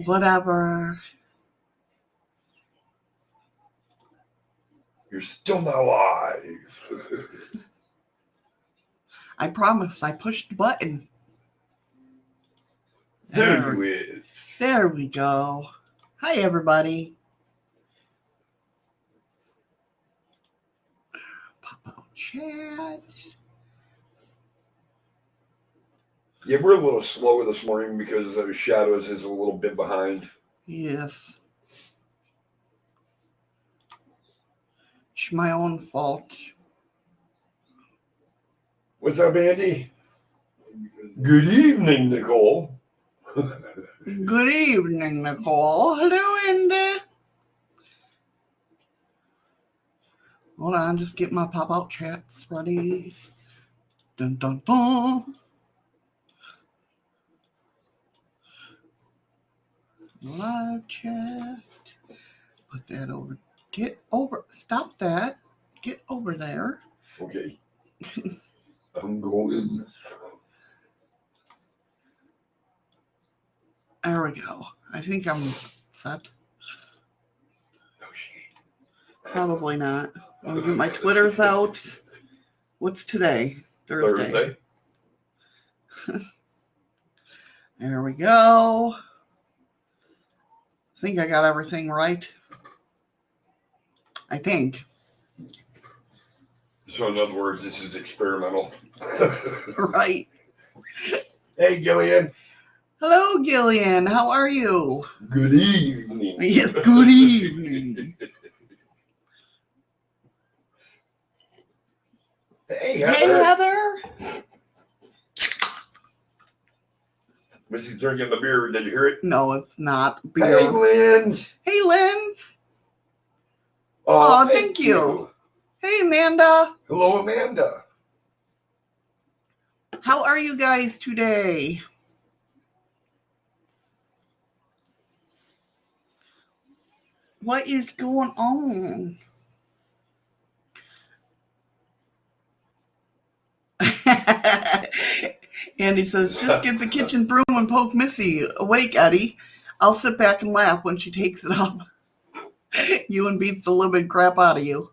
Whatever. You're still not live. I promised. I pushed the button. There you is. There we go. Hi, everybody. Pop out chat. Yeah, we're a little slower this morning because Shadows is a little bit behind. Yes. It's my own fault. What's up, Andy? Good evening, Nicole. Good evening, Nicole. Hello, Andy. Hold on, just get my pop-out chats ready. Dun, dun, dun. Live chat. Put that over. Get over. Stop that. Get over there. Okay. I'm going. There we go. I think I'm set. No shame. Probably not. I'll get my Twitters out. What's today? Thursday. There we go. I think I got everything right. I think. So in other words, this is experimental. Right. Hey, Gillian. Hello, Gillian. How are you? Good evening. Yes, good evening. Hey, Heather. Missy's drinking the beer. Did you hear it? No, it's not beer. Hey, Linz. Hey, Linz. Oh, thank you. Hey, Amanda. Hello, Amanda. How are you guys today? What is going on? Andy says, just get the kitchen broom and poke Missy awake, Eddie. I'll sit back and laugh when she takes it up. You and beats the living crap out of you.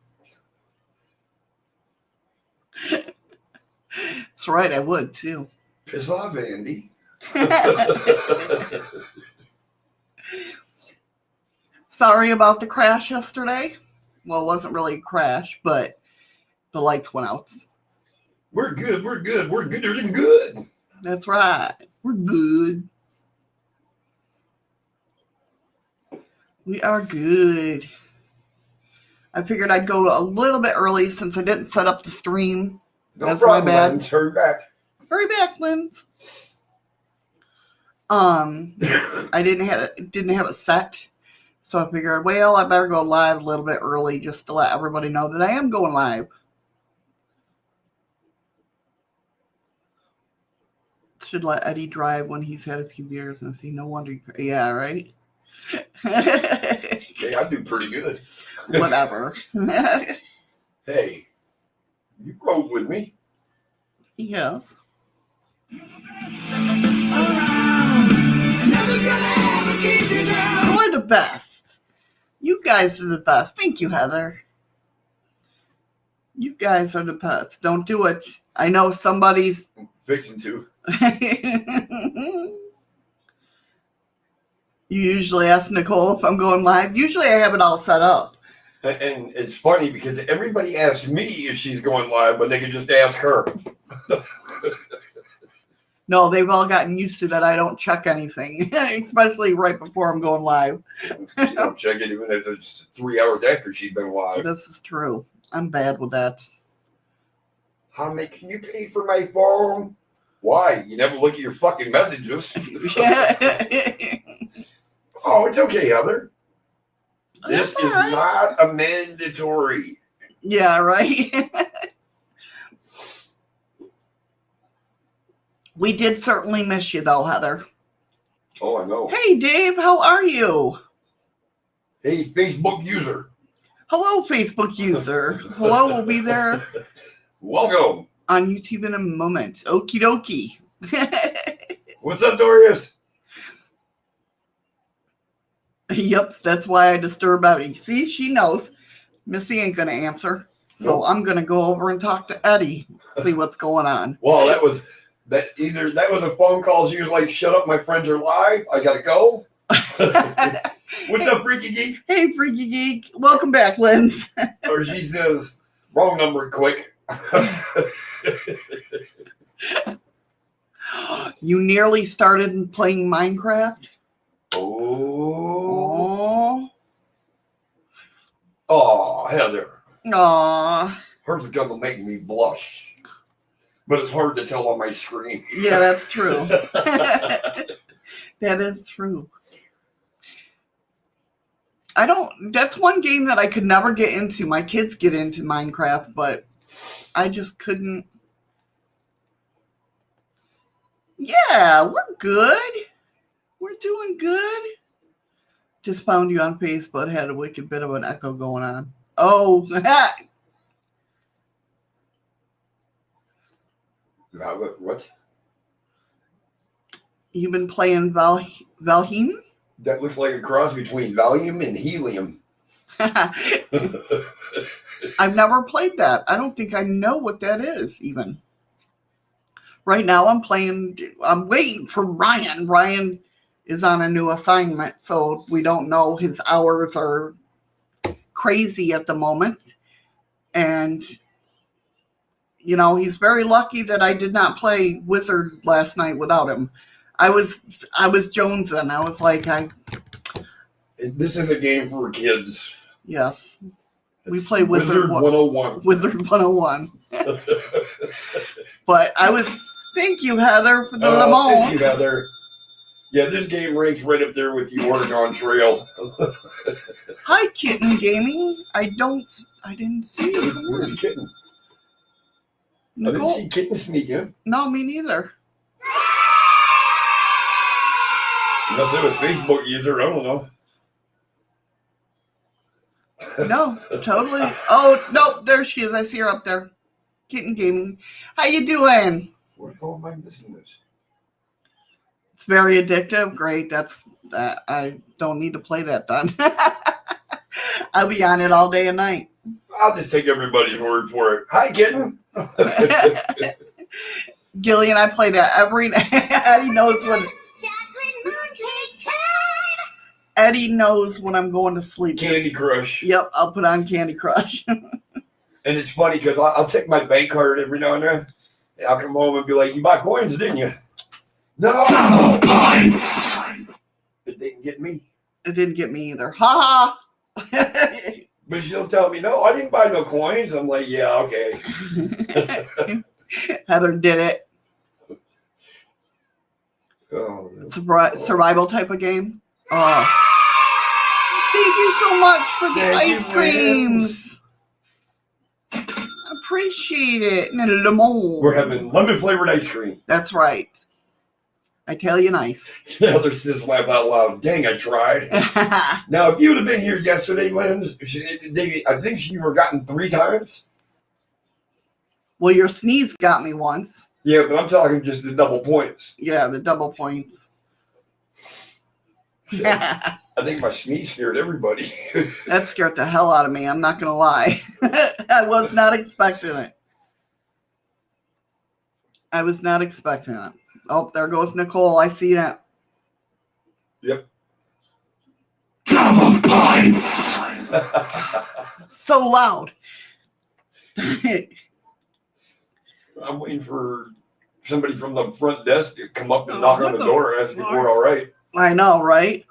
That's right, I would too. Piss off, Andy. Sorry about the crash yesterday. Well, it wasn't really a crash, but the lights went out. We're good. We're gooder than good. That's right. We're good. We are good. I figured I'd go a little bit early since I didn't set up the stream. That's my bad. Linz. Hurry back. Hurry back, Linz. I didn't have it set, so I figured, well, I better go live a little bit early just to let everybody know that I am going live. Should let Eddie drive when he's had a few beers and see. No wonder. Yeah, right. Hey, I do pretty good. Whatever. Hey, you rode with me. Yes. You're the best. You guys are the best. Thank you, Heather. You guys are the best. Don't do it. I know somebody's fixing to. You usually ask Nicole if I'm going live. Usually I have it all set up. And it's funny because everybody asks me if she's going live, but they can just ask her. No, they've all gotten used to that. I don't check anything, especially right before I'm going live. You don't check it even if it's 3 hours after she's been live. This is true. I'm bad with that. Honey, can you pay for my phone? Why? You never look at your fucking messages. Oh, it's okay, Heather. This is not a mandatory. Yeah, right. We did certainly miss you, though, Heather. Oh, I know. Hey, Dave, how are you? Hey, Facebook user. Hello, Facebook user. Hello, we'll be there. Welcome. On YouTube in a moment. Okie dokie. What's up, Dorius? Yep, that's why I disturb Eddie. See, she knows. Missy ain't going to answer. So Nope. I'm going to go over and talk to Eddie, see what's going on. Well, that was a phone call. She was like, "Shut up, my friends are live. I gotta go." What's up, Freaky Geek? Hey, Freaky Geek. Welcome back, Linz. Or she says, "Wrong number, quick." You nearly started playing Minecraft? Oh, Oh. Heather. Aw. Hers is gonna make me blush, but it's hard to tell on my screen. Yeah, that's true. That is true. That's one game that I could never get into. My kids get into Minecraft, but I just couldn't. Yeah, we're good. We're doing good. Just found you on Facebook. Had a wicked bit of an echo going on. Oh, What? you've been playing Valheim? That looks like a cross between Valium and Helium. I've never played that. I don't think I know what that is even. Right now I'm waiting for Ryan. Ryan is on a new assignment, so we don't know. His hours are crazy at the moment. And, you know, he's very lucky that I did not play Wizard last night without him. I was jonesing. I was like, This is a game for kids. yes. We It's play Wizard 101. Wizard 101. But thank you, Heather, for the lemon. Thank you, Heather. Yeah, this game ranks right up there with the Oregon Trail. Hi, Kitten Gaming. I didn't see you. Come Where's in. Kitten? I Nicole? didn't see Kitten sneak in. No, me neither. Unless it was Facebook user, I don't know. No, totally. Oh, nope, there she is. I see her up there. Kitten Gaming. How you doing? Where the hell am I missing this? It's very addictive. Great. I don't need to play that then. I'll be on it all day and night. I'll just take everybody's word for it. Hi, Kitten. Gillian, I play that every night. Eddie knows when. Chocolate mooncake time! Eddie knows when I'm going to sleep. Candy Crush. Yep, I'll put on Candy Crush. And it's funny because I'll take my bank card every now and then. And I'll come home and be like, "You bought coins, didn't you?" No. Points. It didn't get me. It didn't get me either. Ha ha. But she'll tell me, "No, I didn't buy no coins." I'm like, "Yeah, okay." Heather did it. Oh, Survival type of game. Oh. Thank you so much for the Thank you, ice creams. Appreciate it. Lemon. we're having lemon flavored ice cream. That's right. I tell you nice. Heather says, laugh out loud. Dang, I tried. Now, if you would have been here yesterday, Lynn, I think you were gotten 3 times. Well, your sneeze got me once. Yeah, but I'm talking just the double points. Yeah, the double points. I think my sneeze scared everybody. That scared the hell out of me. I'm not going to lie. I was not expecting it. I was not expecting it. Oh, there goes Nicole. I see that. Yep. Double points. So loud. I'm waiting for somebody from the front desk to come up and knock on the door and ask if we're all right. I know, right?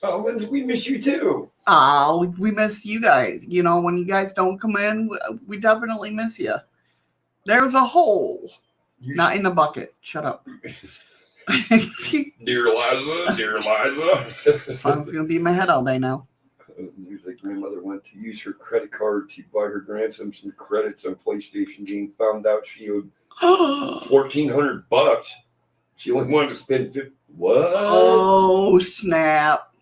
Oh, Lindsay, we miss you too. Oh, we miss you guys. You know, when you guys don't come in, we definitely miss you. There's a hole. Not in the bucket. Shut up. Dear Liza, dear Liza. Song's going to be in my head all day now. News that grandmother went to use her credit card to buy her grandson some credits on PlayStation game. Found out she owed $1,400. She only wanted to spend what? Oh, snap.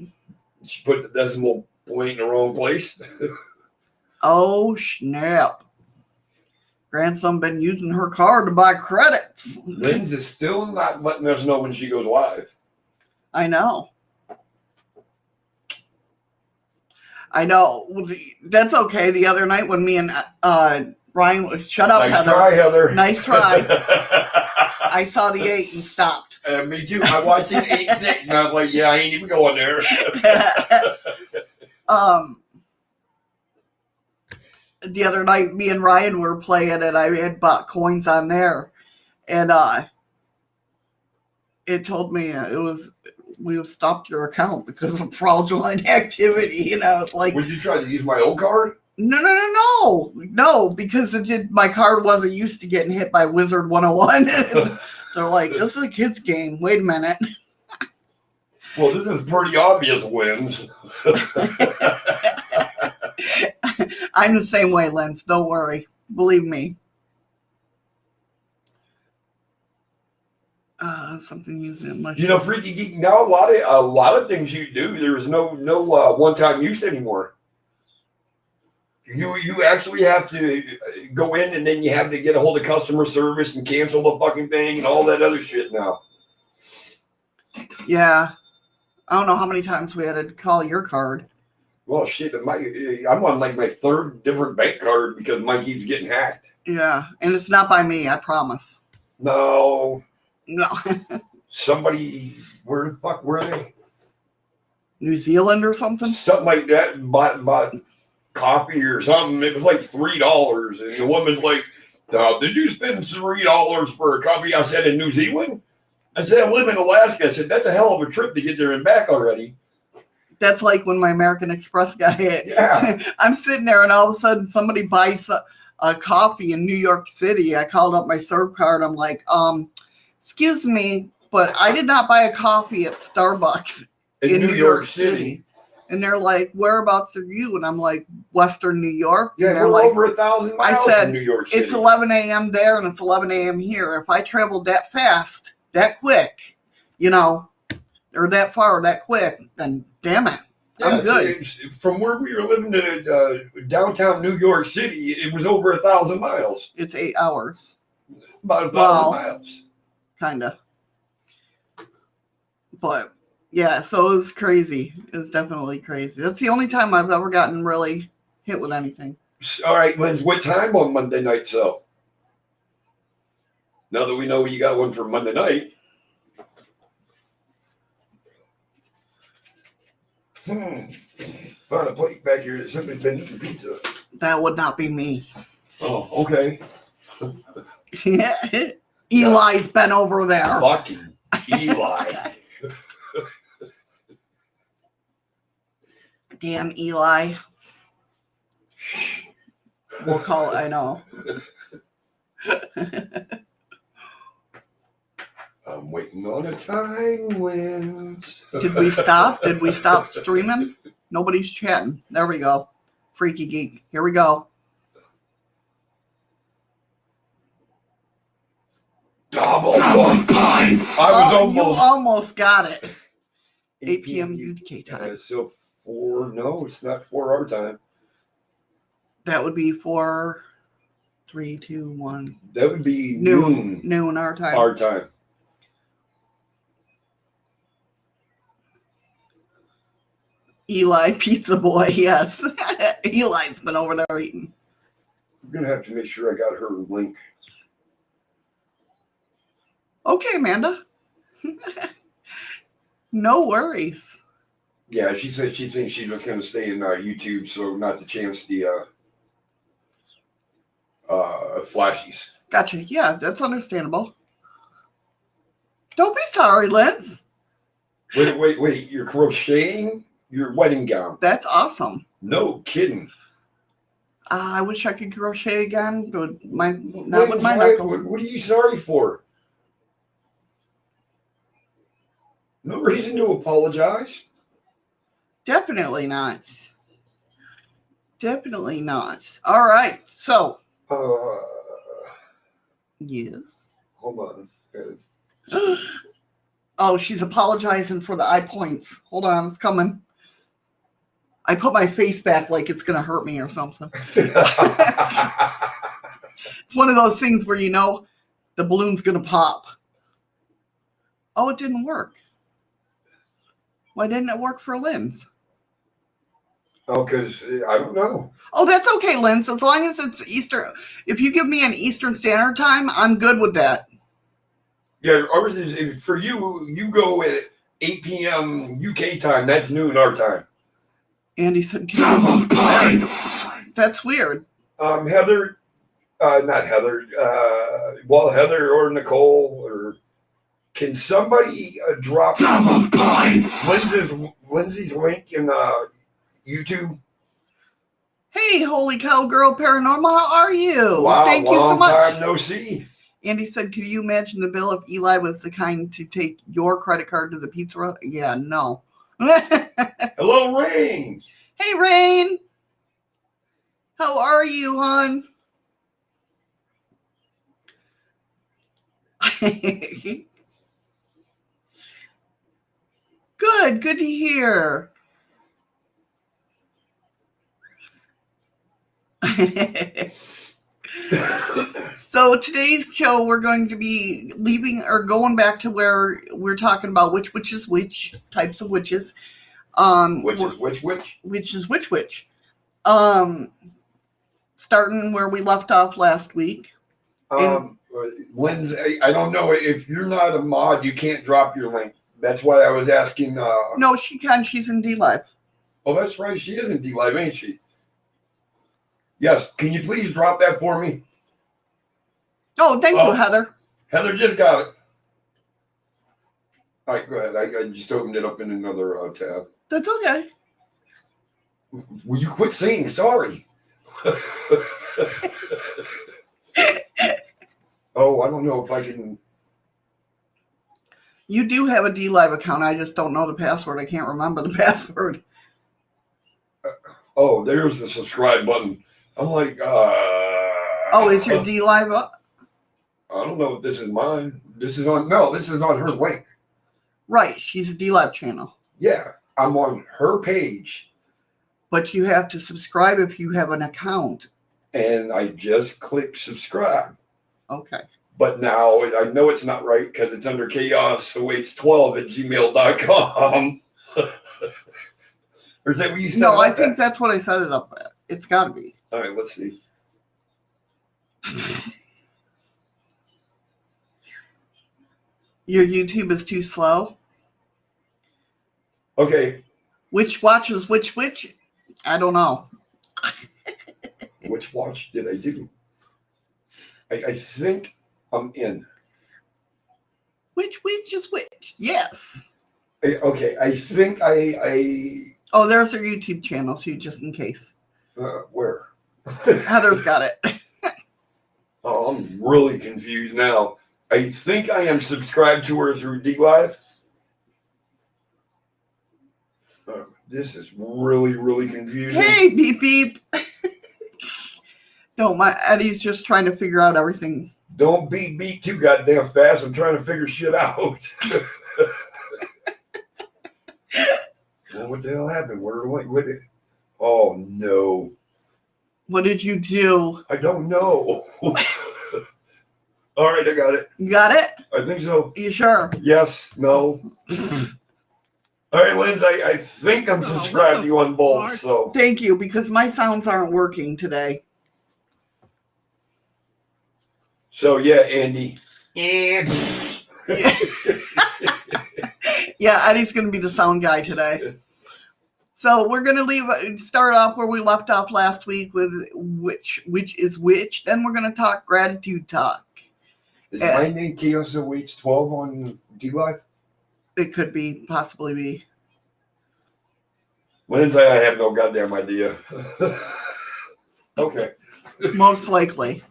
She put the decimal point in the wrong place. Oh, snap. Grandson been using her card to buy credits. Lynn's is still not letting us know when she goes live. I know. I know. That's okay. The other night when me and Ryan was shut up, Nice Heather. try, Heather. Nice try. I saw the 8 and stopped. Me too. I watched it 8-6, and I was like, yeah, I ain't even going there. The other night, me and Ryan were playing, and I had bought coins on there, and it told me we stopped your account because of fraudulent activity. You know, like. Would you try to use my old card? No, because my card wasn't used to getting hit by Wizard 101. They're like, this is a kid's game. Wait a minute. Well, this is pretty obvious wins. I'm the same way, Linz. Don't worry. Believe me. Something using my. You know, Freaky Geek. Now a lot of things you do, there's no one-time use anymore. You actually have to go in, and then you have to get a hold of customer service and cancel the fucking thing and all that other shit now. Yeah. I don't know how many times we had to call your card. Well, shit, I'm on like my 3rd different bank card because mine keeps getting hacked. Yeah, and it's not by me, I promise. No. No. Somebody, where the fuck were they? New Zealand or something? Something like that, bought coffee or something. It was like $3. And the woman's like, did you spend $3 for a coffee? I said, in New Zealand? I said, I live in Alaska. I said, that's a hell of a trip to get there and back already. That's like when my American Express got hit. Yeah. I'm sitting there and all of a sudden somebody buys a coffee in New York City. I called up my serve card. I'm like, excuse me, but I did not buy a coffee at Starbucks in New York City. And they're like, whereabouts are you? And I'm like, Western New York. Yeah, and they're like, over 1,000 miles I said, from New York City. it's 11 a.m. there and it's 11 a.m. here. If I traveled that fast, that quick, or that far, that quick, then damn it, I'm good. From where we were living to downtown New York City, it was over 1,000 miles. It's 8 hours. About 1,000 miles. Kind of. But, yeah, so it was crazy. It was definitely crazy. That's the only time I've ever gotten really hit with anything. All right, Lynn, what time on Monday night, so? Now that we know you got one for Monday night. Found a plate back here that somebody's been eating pizza. That would not be me. Oh, okay. Eli's been over there. Fucking Eli. Damn Eli. We'll call it, I know. I'm waiting on a time when. Did we stop? Did we stop streaming? Nobody's chatting. There we go. Freaky Geek. Here we go. Double points. I was You almost got it. 8 p.m. UK time. So 4, no, it's not 4 our time. That would be 4, 3, 2, 1. That would be noon. Noon our time. Our time. Eli Pizza Boy, yes. Eli's been over there eating. I'm going to have to make sure I got her link. Okay, Amanda. No worries. Yeah, she said she thinks she's just going to stay in YouTube, so not to chance the flashies. Gotcha. Yeah, that's understandable. Don't be sorry, Linz. Wait. You're crocheting your wedding gown? That's awesome. No kidding. I wish I could crochet again, but with my knuckles. What are you sorry for? No reason to apologize. Definitely not. Definitely not. All right. So. Yes. Hold on. Oh, she's apologizing for the eye points. Hold on, it's coming. I put my face back like it's going to hurt me or something. It's one of those things where the balloon's going to pop. Oh, it didn't work. Why didn't it work for Lynn's? Oh, because I don't know. Oh, that's okay, Linz. As long as it's Eastern. If you give me an Eastern Standard Time, I'm good with that. Yeah, ours is for you. You go at 8 p.m. UK time. That's noon our time. Andy said, that's weird. Heather, not Heather. Well, Heather or Nicole, or can somebody drop Lindsay's link in YouTube? Hey, holy cow, girl, paranormal, how are you? Wow, Thank you so long much. time no see. Andy said, could you imagine the bill if Eli was the kind to take your credit card to the pizza? Yeah, no. Hello, Rain. Hey, Rain. How are you, hon? Good to hear. So today's show, we're going to be leaving or going back to where we're talking about which is which types of witches. Which is which? Starting where we left off last week. Lindsay, I don't know if you're not a mod, you can't drop your link. That's why I was asking. No, she can. She's in D-Live. Oh, that's right. She is in D-Live, ain't she? Yes. Can you please drop that for me? Oh, thank you, Heather. Heather just got it. All right, go ahead. I just opened it up in another tab. That's okay. Will you quit saying sorry? Oh, I don't know if I can. You do have a D-Live account. I just don't know the password. I can't remember the password. Oh, there's the subscribe button. I'm like, Oh, is your D-Live up? I don't know if this is mine. This is on her link. Right. She's a D-Live channel. Yeah, I'm on her page. But you have to subscribe if you have an account. And I just clicked subscribe. Okay. But now I know it's not right because it's under chaosawaits12@gmail.com. Or is that what you said? No, I think that's what I set it up at. It's got to be. All right, let's see. Your YouTube is too slow. Okay. Which watches which? I don't know. Which watch did I do? I think I'm in. Which is which? Yes. Okay, I think I. Oh, there's her YouTube channel too, just in case. Where? Heather's got it. Oh, I'm really confused now. I think I am subscribed to her through D-Live. This is really, really confusing. Hey, beep beep. Don't mind. Eddie's just trying to figure out everything. Don't beat too goddamn fast. I'm trying to figure shit out. Well, what the hell happened? What did? Oh no. What did you do? I don't know. All right, I got it. You got it? I think so. You sure? Yes. No. All right, Lindsay, I think I'm subscribed to you on both. So Thank you, because my sounds aren't working today. So yeah, Andy. Yeah, Eddie's going to be the sound guy today. So we're going to start off where we left off last week with which is which. Then we're going to talk gratitude talk. Is my name Chaos Awaits 12 on D-Live? It could be, possibly be. Lindsay, I have no goddamn idea. Okay. Most likely.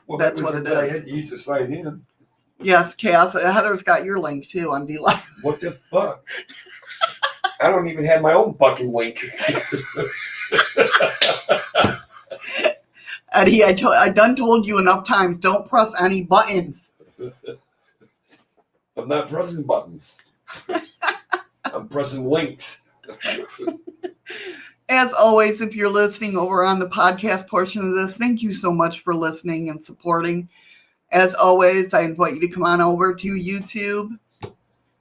Well, That's what it I is. had to use to sign in. Yes, Chaos. Heather's got your link too on D-Live. What the fuck? I don't even have my own fucking link. Eddie, I done told you enough times, don't press any buttons. I'm not pressing buttons. I'm pressing links. As always, if you're listening over on the podcast portion of this, thank you so much for listening and supporting. As always, I invite you to come on over to YouTube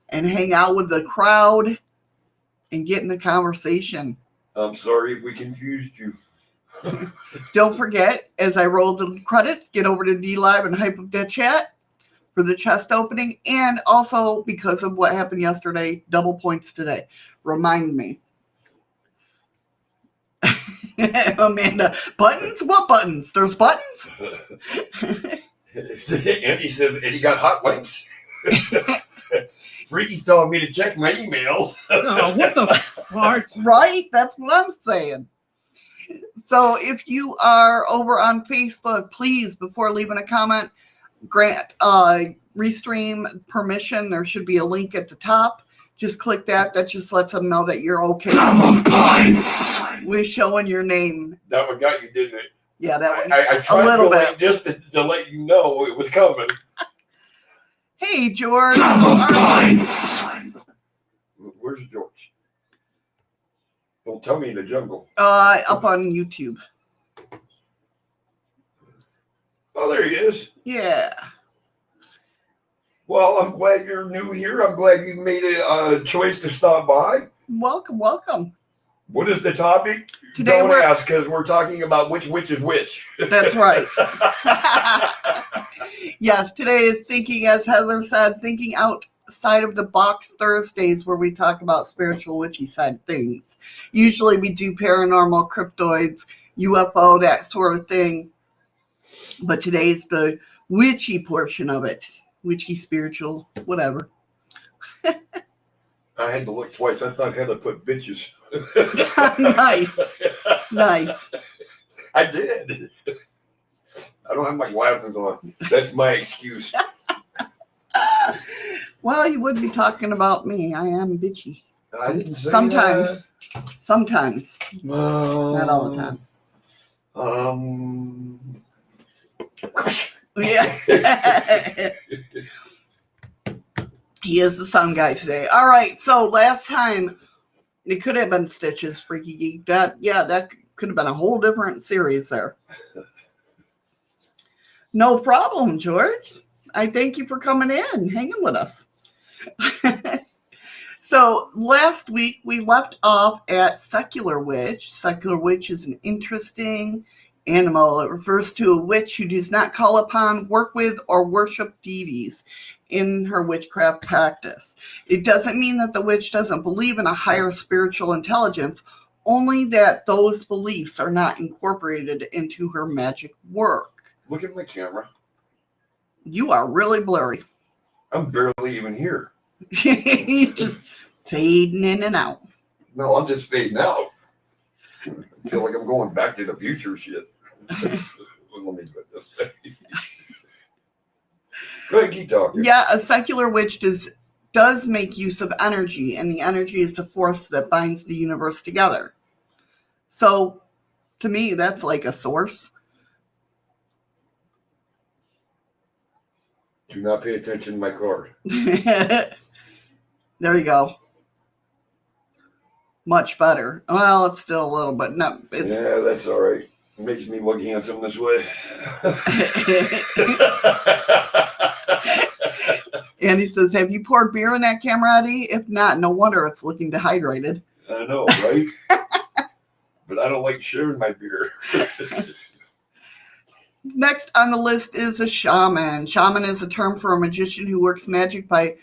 and hang out with the crowd and get in the conversation. I'm sorry if we confused you. Don't forget, as I roll the credits, get over to DLive and hype up that chat for the chest opening. And also, because of what happened yesterday, double points today. Remind me. Amanda, buttons? What buttons? There's buttons? Andy says Eddie got hot links. Freaky's telling me to check my email. Oh, what the fart? Right? That's what I'm saying. So if you are over on Facebook, please, before leaving a comment, grant Restream permission. There should be a link at the top. Just click that. That just lets them know that you're okay with showing your name. That one got you, didn't it? Yeah, that one. I tried a little to bit. just to let you know it was coming. Hey, George. Where's George? Don't tell me in the jungle. Up on YouTube. Oh, there he is. Yeah. Well, I'm glad you're new here. I'm glad you made a choice to stop by. Welcome, welcome. What is the topic? Today Don't we're- ask, because we're talking about which is which. That's right. Yes, today is thinking, as Heather said, thinking outside of the box Thursdays, where we talk about spiritual witchy side things. Usually we do paranormal, cryptoids, UFO, that sort of thing. But today's the witchy portion of it. Witchy, spiritual, whatever. I had to look twice. I thought Heather put bitches. Nice. Nice. I did. I don't have my glasses on. That's my excuse. Well, you would be talking about me. I am bitchy. I didn't say Sometimes. Sometimes. that. Not all the time. Yeah. He is the sun guy today. All right. So last time, it could have been Stitches, Freaky Geek. That could have been a whole different series there. No problem, George. I thank you for coming in and hanging with us. So last week we left off at Secular Witch. Secular Witch is an interesting animal. It refers to a witch who does not call upon, work with, or worship deities in her witchcraft practice. It doesn't mean that the witch doesn't believe in a higher spiritual intelligence, only that those beliefs are not incorporated into her magic work. Look at my camera. You are really blurry. I'm barely even here. He's just fading in and out. No, I'm just fading out. I feel like I'm going back to the future shit. Let me put this way. Go ahead, keep talking. Yeah, a secular witch does make use of energy, and the energy is the force that binds the universe together. So, to me, that's like a source. Do not pay attention to my car. There you go. Much better. Well, it's still a little, but no, it's. Yeah, that's all right. It makes me look handsome this way. And he says, "Have you poured beer in that camera, Eddie? If not, no wonder it's looking dehydrated." I know, right? But I don't like sharing my beer. Next on the list is a shaman. Shaman is a term for a magician who works magic by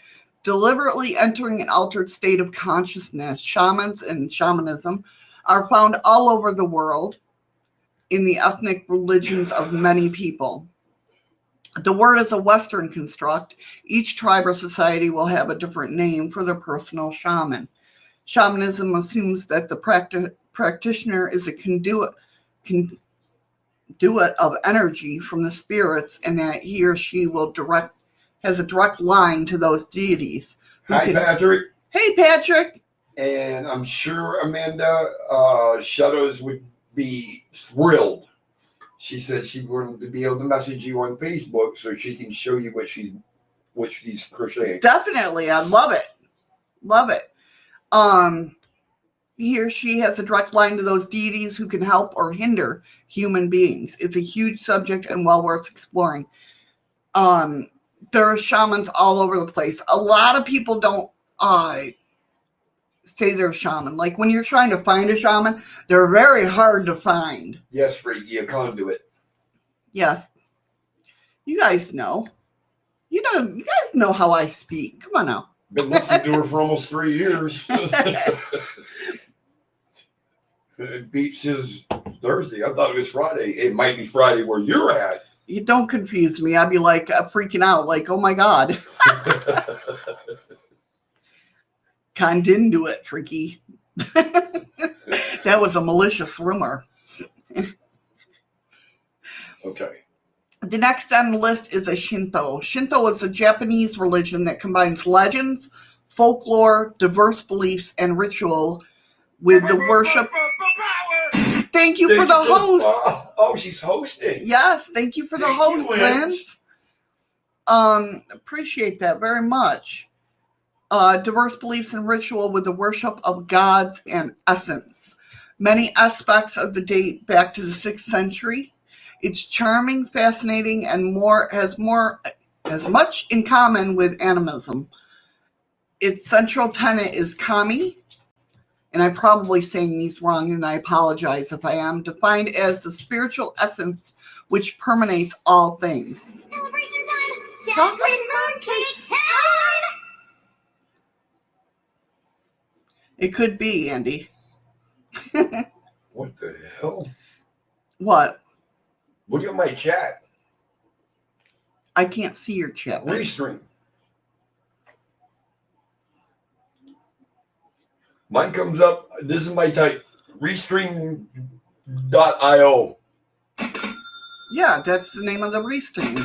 deliberately entering an altered state of consciousness. Shamans and shamanism are found all over the world in the ethnic religions of many people. The word is a Western construct. Each tribe or society will have a different name for their personal shaman. Shamanism assumes that the practitioner is a conduit of energy from the spirits, and that he or she has a direct line to those deities. Hi, Patrick. Hey, Patrick. And I'm sure Amanda Shadows would be thrilled. She said she wanted to be able to message you on Facebook so she can show you what she's crocheting. Definitely. I love it. Love it. He or she has a direct line to those deities who can help or hinder human beings. It's a huge subject and well worth exploring. There are shamans all over the place. A lot of people don't say they're a shaman. Like when you're trying to find a shaman, they're very hard to find. Yes, Freaky, a conduit. Yes. You guys know. You guys know how I speak. Come on now. Been listening to her for almost 3 years. Beach is Thursday. I thought it was Friday. It might be Friday where you're at. You don't confuse me. I'd be like freaking out, like, oh my God. Con didn't do it, freaky. That was a malicious rumor. Okay. The next on the list is a Shinto. Shinto is a Japanese religion that combines legends, folklore, diverse beliefs, and ritual with the worship. Thank you for the host. Oh, she's hosting. Yes, thank you for the Thank host, you, Lynn. Appreciate that very much. Diverse beliefs and ritual with the worship of gods and essence. Many aspects of the date back to the 6th century. It's charming, fascinating, and has much in common with animism. Its central tenet is kami, and I'm probably saying these wrong, and I apologize if I am, defined as the spiritual essence which permeates all things. Celebration time! Chocolate mooncake time! It could be, Andy. What the hell? What? Look at my chat. I can't see your chat. Restream. Mine comes up. This is my type. Restream.io. Yeah, that's the name of the restream.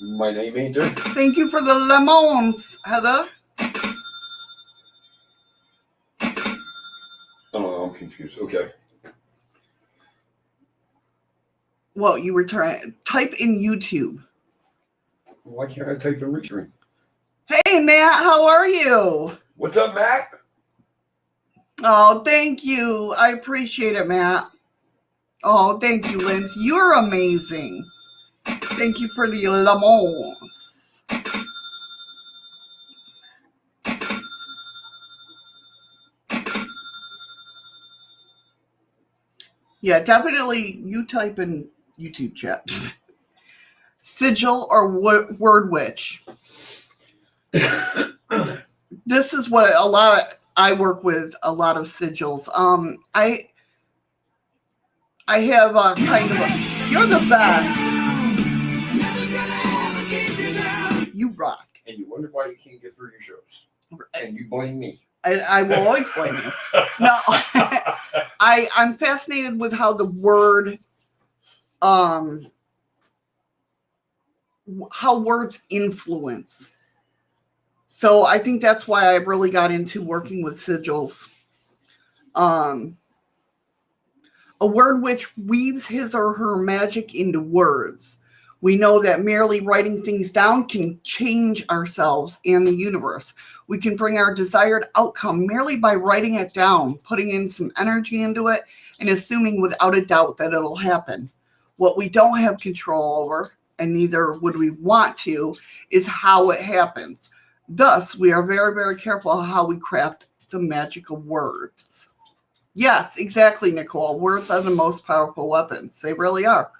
My name ain't there. Thank you for the lemons, Heather. Oh, I'm confused. Okay. Well, you were trying type in YouTube. Why can't I type in Restream? Hey, Matt, how are you? What's up, Matt? Oh, thank you. I appreciate it, Matt. Oh, thank you, Linz. You're amazing. Thank you for the lemons. Yeah, definitely you type in YouTube chat. Sigil or word witch. This is what I work with a lot of sigils. I have a kind of a, you're the best. You rock. And you wonder why you can't get through your shows. And you blame me. I will always blame you. No, I'm fascinated with how the word, how words influence. So I think that's why I really got into working with sigils. A word which weaves his or her magic into words. We know that merely writing things down can change ourselves and the universe. We can bring our desired outcome merely by writing it down, putting in some energy into it, and assuming without a doubt that it'll happen. What we don't have control over, and neither would we want to, is how it happens. Thus, we are very, very careful how we craft the magic of words. Yes, exactly, Nicole. Words are the most powerful weapons. They really are.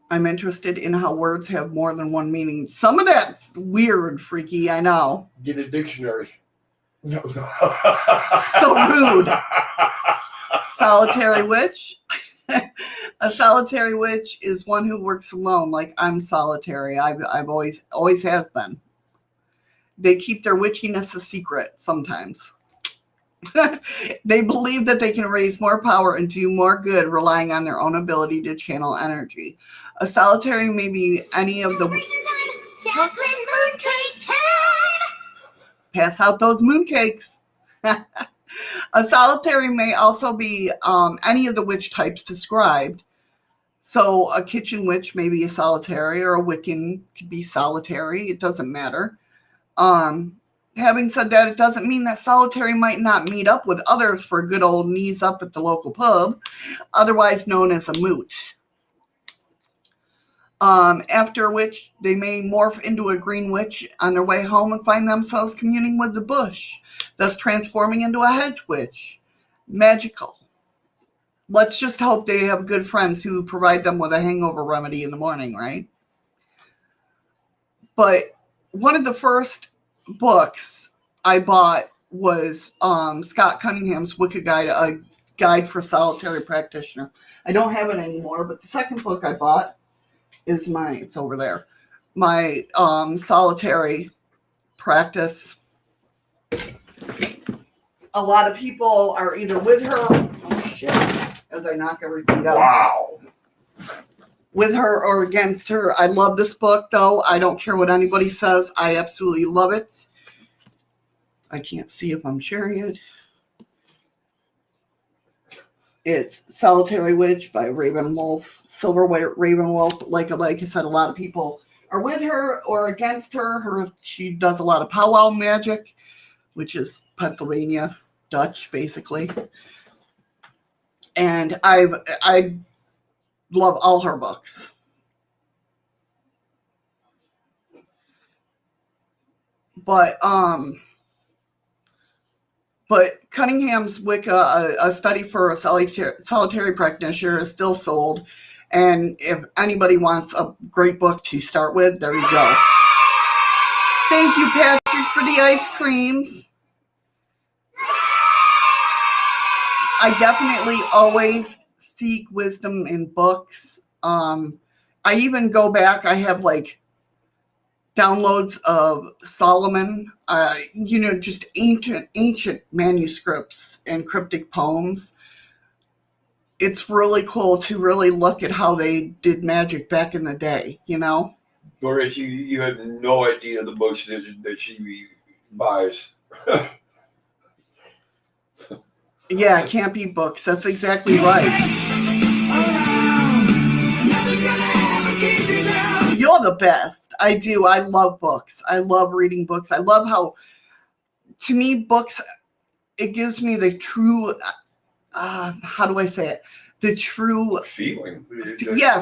I'm interested in how words have more than one meaning. Some of that's weird, freaky, I know. Get a dictionary. No. So rude. Solitary witch. A solitary witch is one who works alone, like I'm solitary. I've always has been. They keep their witchiness a secret sometimes. They believe that they can raise more power and do more good relying on their own ability to channel energy. A solitary may be any of the... Celebration time! Chocolate mooncake time! Pass out those mooncakes. A solitary may also be any of the witch types described. So a kitchen witch may be a solitary, or a Wiccan could be solitary. It doesn't matter. Having said that, it doesn't mean that solitary might not meet up with others for a good old knees up at the local pub, otherwise known as a moot. after which they may morph into a green witch on their way home and find themselves communing with the bush, thus transforming into a hedge witch. Magical. Let's just hope they have good friends who provide them with a hangover remedy in the morning, right? But one of the first books I bought was Scott Cunningham's Wicca Guide, a guide for solitary practitioner. I don't have it anymore, but the second book I bought is it's over there, my solitary practice. A lot of people are either with her, oh shit, as I knock everything down. Wow. With her or against her. I love this book, though. I don't care what anybody says. I absolutely love it. I can't see if I'm sharing it. It's Solitary Witch by Raven Wolf, Silver Raven Wolf. Like I said, a lot of people are with her or against her. She does a lot of powwow magic, which is Pennsylvania Dutch, basically. And I love all her books. But Cunningham's Wicca, a study for a solitary practitioner, is still sold. And if anybody wants a great book to start with, there you go. Thank you, Patrick, for the ice creams. I definitely always seek wisdom in books. I even go back. I have like downloads of Solomon, just ancient manuscripts and cryptic poems. It's really cool to really look at how they did magic back in the day, Doris, you had no idea the books that she buys. Yeah, can't be books. That's exactly right. You're the best. I do. I love books. I love reading books. I love how, to me, books, it gives me the true, how do I say it? The true feeling.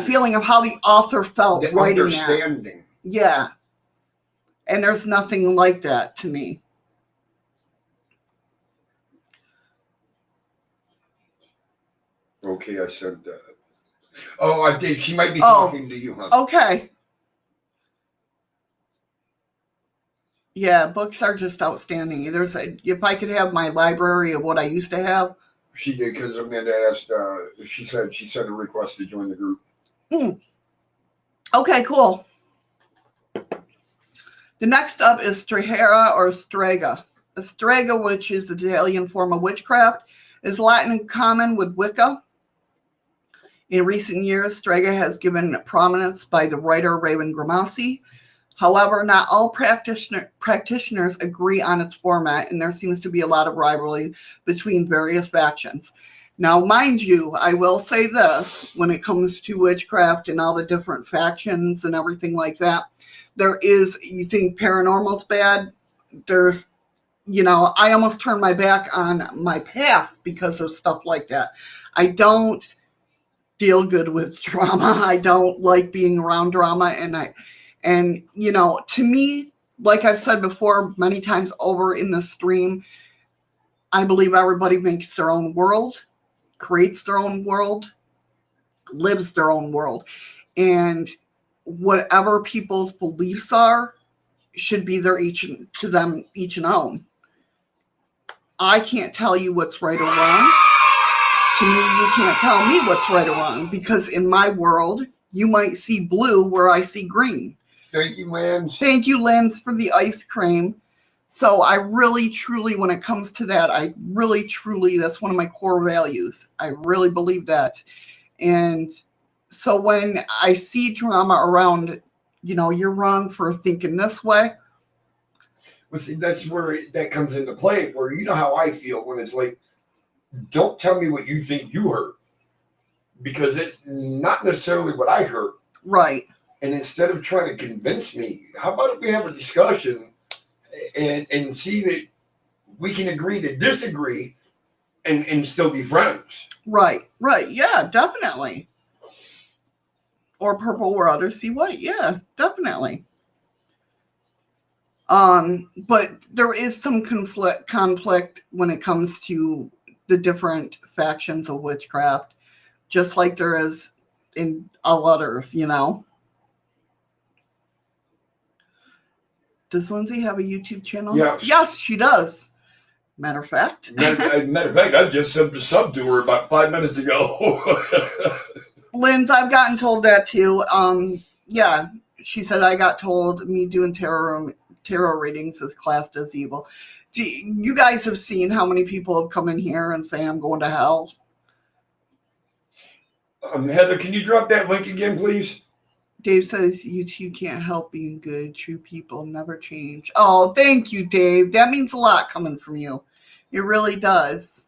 Feeling of how the author felt the writing understanding. that. Yeah. And there's nothing like that to me. Okay, I said that. Oh, I did. She might be talking to you, huh? Okay. Yeah, books are just outstanding. If I could have my library of what I used to have. She did, because Amanda asked, she sent a request to join the group. Okay, cool. The next up is Strahera or Strega. A Strega, which is the Italian form of witchcraft, is Latin in common with Wicca. In recent years, Strega has given prominence by the writer Raven Grimalsi. However, not all practitioners agree on its format, and there seems to be a lot of rivalry between various factions. Now, mind you, I will say this, when it comes to witchcraft and all the different factions and everything like that, you think paranormal's bad? I almost turned my back on my past because of stuff like that. I don't deal good with drama. I don't like being around drama, and to me, like I've said before many times over in the stream, I believe everybody makes their own world, creates their own world, lives their own world. And whatever people's beliefs are should be each and own. I can't tell you what's right or wrong. To me, you can't tell me what's right or wrong, because in my world, you might see blue where I see green. Thank you, Lance. Thank you, Lance, for the ice cream. So I really, truly, when it comes to that, that's one of my core values. I really believe that. And so when I see drama around, you're wrong for thinking this way. Well, see, that's where that comes into play, where you know how I feel when it's like, don't tell me what you think you heard, because it's not necessarily what I heard. Right. And instead of trying to convince me, how about if we have a discussion and see that we can agree to disagree and still be friends? Right. Yeah, definitely. Or purple or other see white. Yeah, definitely. But there is some conflict when it comes to the different factions of witchcraft, just like there is in all others, you know. Does Lindsay have a YouTube channel? Yes. Yes, she does. Matter of fact. Matter of fact, I just subbed to her about 5 minutes ago. Linz, I've gotten told that too. Yeah, she said I got told me doing tarot readings is classed as evil. You guys have seen how many people have come in here and say I'm going to hell? Heather, can you drop that link again, please? Dave says YouTube can't help being good. True people never change. Oh, thank you, Dave. That means a lot coming from you. It really does.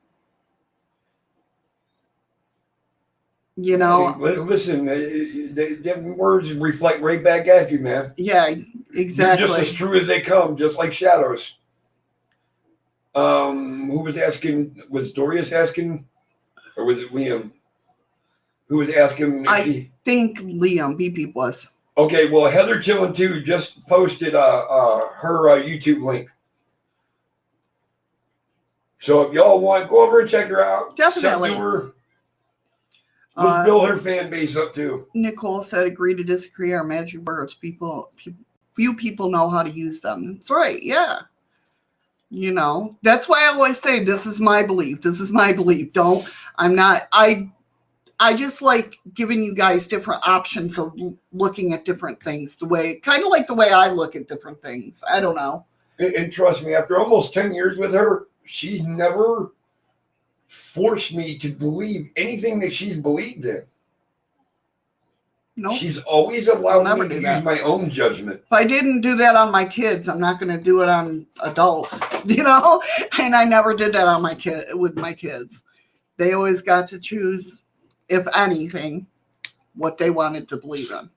You know. Hey, listen, them words reflect right back at you, man. Yeah, exactly. You're just as true as they come, just like shadows. Who was asking? Was Dorius asking, or was it Liam? Who was asking? I think Liam Beep Beep was. Okay, well, Heather Chillin' 2 just posted her YouTube link. So if y'all want, go over and check her out. Definitely. Send to her. We'll build her fan base up too. Nicole said, "Agree to disagree are magic words. Few people know how to use them." That's right. Yeah. You know, that's why I always say, this is my belief. This is my belief. I just like giving you guys different options of looking at different things, kind of like the way I look at different things. I don't know. And trust me, after almost 10 years with her, she's never forced me to believe anything that she's believed in. No. Nope. She's always allowed me to use my own judgment. If I didn't do that on my kids, I'm not going to do it on adults, you know? And I never did that with my kids. They always got to choose, if anything, what they wanted to believe in.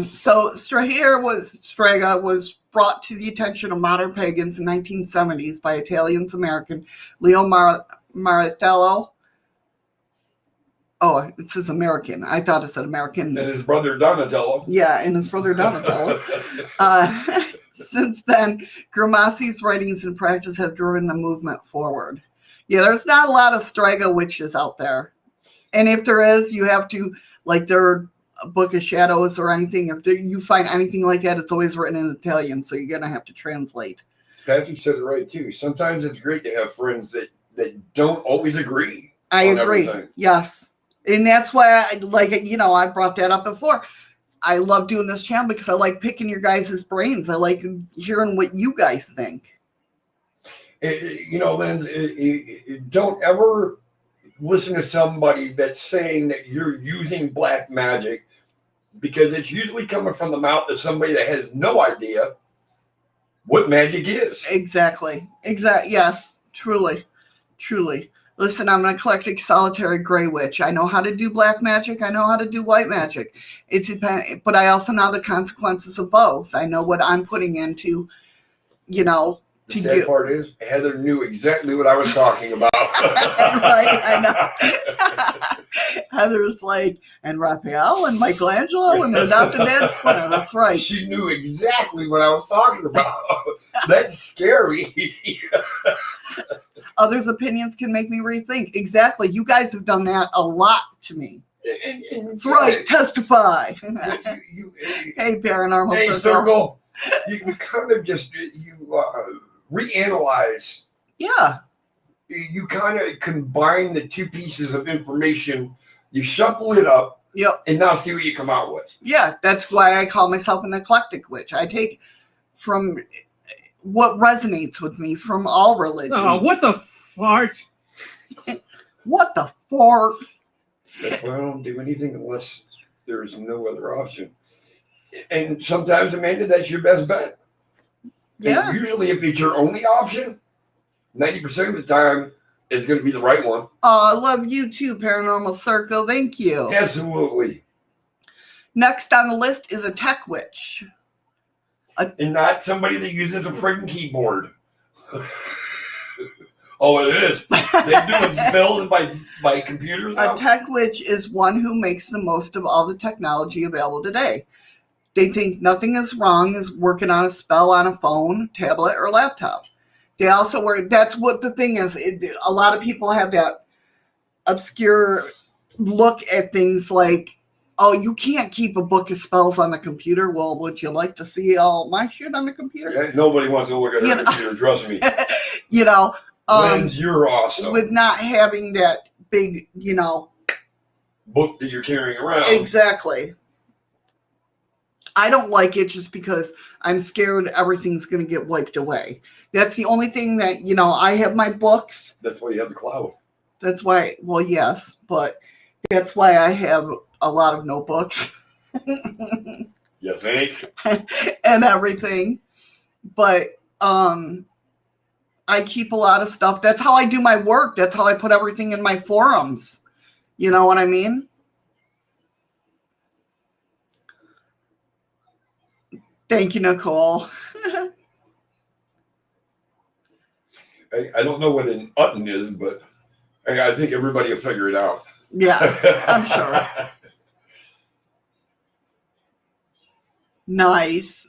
So Strega was brought to the attention of modern pagans in the 1970s by Italian-American Leo Martello. Oh, it says American. I thought it said American. And his brother Donatello. Yeah, and his brother Donatello. Since then, Grimassi's writings and practice have driven the movement forward. Yeah, there's not a lot of Strega witches out there. And if there is, you have to, like their Book of Shadows or anything, if you find anything like that, it's always written in Italian, so you're going to have to translate. Patrick said it right, too. Sometimes it's great to have friends that don't always agree. I agree. Everything. Yes. And that's why I brought that up before. I love doing this channel because I like picking your guys' brains. I like hearing what you guys think. Lynn, don't ever listen to somebody that's saying that you're using black magic, because it's usually coming from the mouth of somebody that has no idea what magic is. Exactly. Yeah, truly. Listen, I'm an eclectic solitary gray witch. I know how to do black magic. I know how to do white magic. But I also know the consequences of both. I know what I'm putting into, The sad part is, Heather knew exactly what I was talking about. Right, I know. Heather's like, and Raphael and Michelangelo and their adopted dad Splinter. That's right. She knew exactly what I was talking about. That's scary. Others' opinions can make me rethink. Exactly. You guys have done that a lot to me. That's right. Testify. Hey, Paranormal Hey, Circle. You kind of just, reanalyze. Yeah. You kind of combine the two pieces of information. You shuffle it up. Yep. And now see what you come out with. Yeah. That's why I call myself an eclectic witch. I take from what resonates with me from all religions. Oh, what the fart? What the fart? That's why I don't do anything unless there's no other option. And sometimes, Amanda, that's your best bet. Yeah. And usually, if it's your only option, 90% of the time, it's going to be the right one. Oh, I love you too, Paranormal Circle. Thank you. Absolutely. Next on the list is a tech witch. And not somebody that uses a freaking keyboard. Oh, it is. They're doing spells by computers A now. tech witch is one who makes the most of all the technology available today. They think nothing is wrong as working on a spell on a phone, tablet, or laptop. They also work. That's what the thing is. A lot of people have that obscure look at things like, oh, you can't keep a book of spells on the computer. Well, would you like to see all my shit on the computer? Yeah, nobody wants to look at You her know. computer. Trust me. You know, Lens, you're awesome. with not having that big, Book that you're carrying around. exactly. I don't like it just because I'm scared everything's going to get wiped away. That's the only thing that, I have my books. That's why you have the cloud. That's why, well, yes, but that's why I have a lot of notebooks You think? and everything. But I keep a lot of stuff. That's how I do my work. That's how I put everything in my forums. You know what I mean? Thank you, Nicole. I don't know what an Utton is, but I think everybody will figure it out. Yeah, I'm sure. Nice.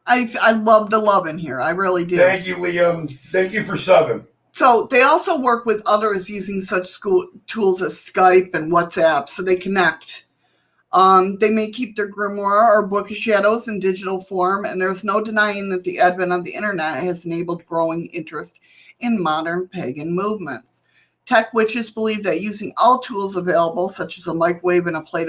I love the love in here. I really do. Thank you, Liam. Thank you for subbing. So they also work with others using such tools as Skype and WhatsApp, so they connect. They may keep their grimoire or book of shadows in digital form, and there's no denying that the advent of the internet has enabled growing interest in modern pagan movements. Tech witches believe that using all tools available, such as a microwave and a plate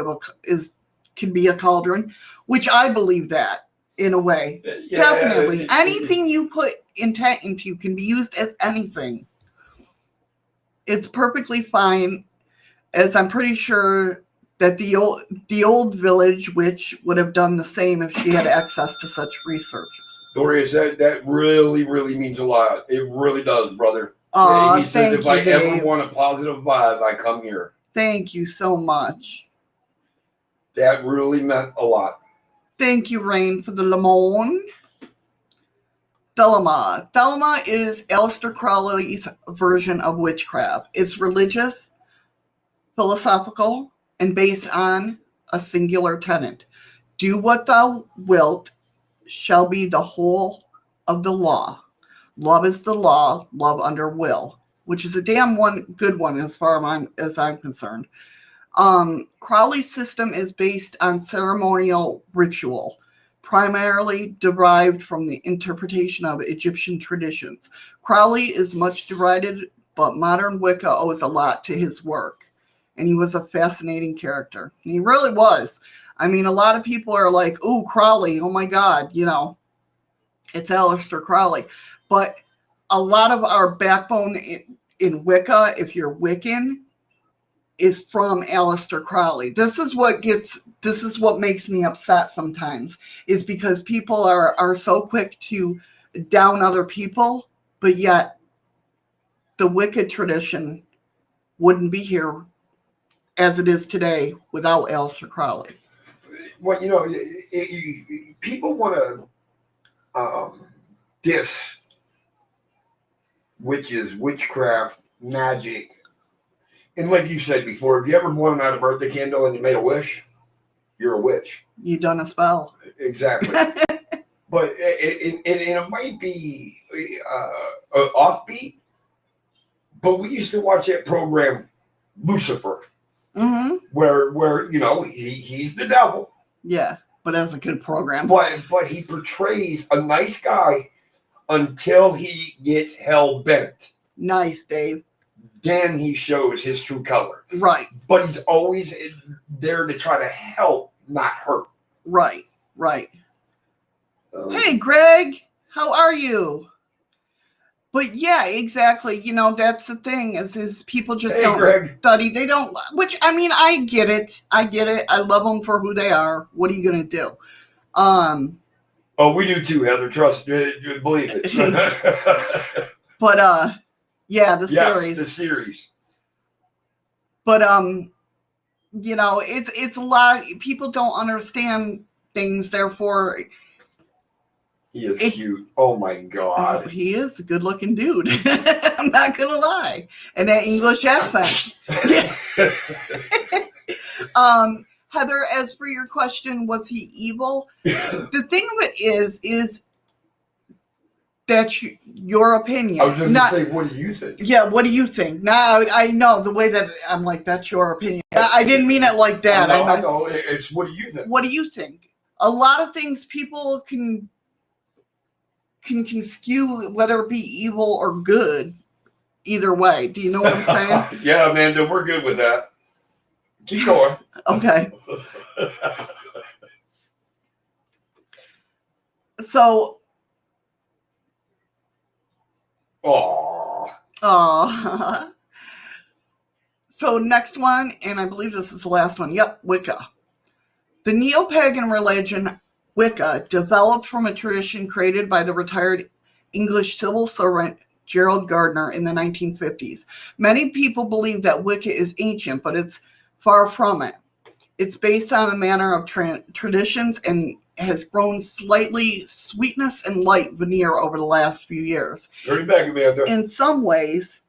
can be a cauldron, which I believe that in a way. Yeah, Definitely. Anything you put intent into can be used as anything. It's perfectly fine, as I'm pretty sure that the old village witch would have done the same if she had access to such researches. Dorius, that really, really means a lot. It really does, brother. Oh, He says if thank you, I Dave. ever want a positive vibe, I come here. Thank you so much. That really meant a lot. Thank you, Rain, for the lemon. Thelema. Thelema is Aleister Crowley's version of witchcraft. It's religious, philosophical, and based on a singular tenet. Do what thou wilt shall be the whole of the law. Love is the law, love under will, which is a damn good one as far as I'm concerned. Crowley's system is based on ceremonial ritual, primarily derived from the interpretation of Egyptian traditions. Crowley is much derided, but modern Wicca owes a lot to his work. And he was a fascinating character. He really was. I mean, a lot of people are like, "Oh, Crowley, oh my God, it's Aleister Crowley." But a lot of our backbone in Wicca, if you're Wiccan, is from Aleister Crowley. This is what makes me upset sometimes, is because people are so quick to down other people, but yet the Wicca tradition wouldn't be here as it is today without Aleister Crowley. Well, people want to diss witches, witchcraft, magic. And like you said before, if you ever blown out a birthday candle and you made a wish, you're a witch. You done a spell. Exactly. But it might be offbeat, but we used to watch that program, Lucifer. Mm-hmm. Where he's the devil. Yeah, but that's a good program. But he portrays a nice guy until he gets hell bent. Nice, Dave. Then he shows his true color. Right. But he's always there to try to help, not hurt. Right. Hey, Greg, how are you? But yeah, exactly. That's the thing is people just don't study. They don't, which, I mean, I get it. I love them for who they are. What are you going to do? Oh, we do too, Heather. Trust me, believe it. But, yeah, the series. The series. But, it's a lot. People don't understand things. Therefore, He is It- cute. Oh my Oh, God. he is a good-looking dude. I'm not gonna lie, and that English accent. Heather, as for your question, was he evil? The thing of it is that's your opinion. I was just Not, going to say, what do you think? yeah, what do you think? Now I know the way that I'm like, that's your opinion. I didn't mean it like that. I know. It's what do you think? What do you think? A lot of things people can skew, whether it be evil or good, either way. Do you know what I'm saying? Yeah, Amanda, we're good with that. Keep going. Okay. So, Aww. so next one, and I believe this is the last one. Yep, Wicca. The neo-pagan religion Wicca developed from a tradition created by the retired English civil servant Gerald Gardner in the 1950s. Many people believe that Wicca is ancient, but it's far from it. It's based on a manner of traditions and has grown slightly sweetness and light veneer over the last few years. Turn it back, Amanda. In some ways,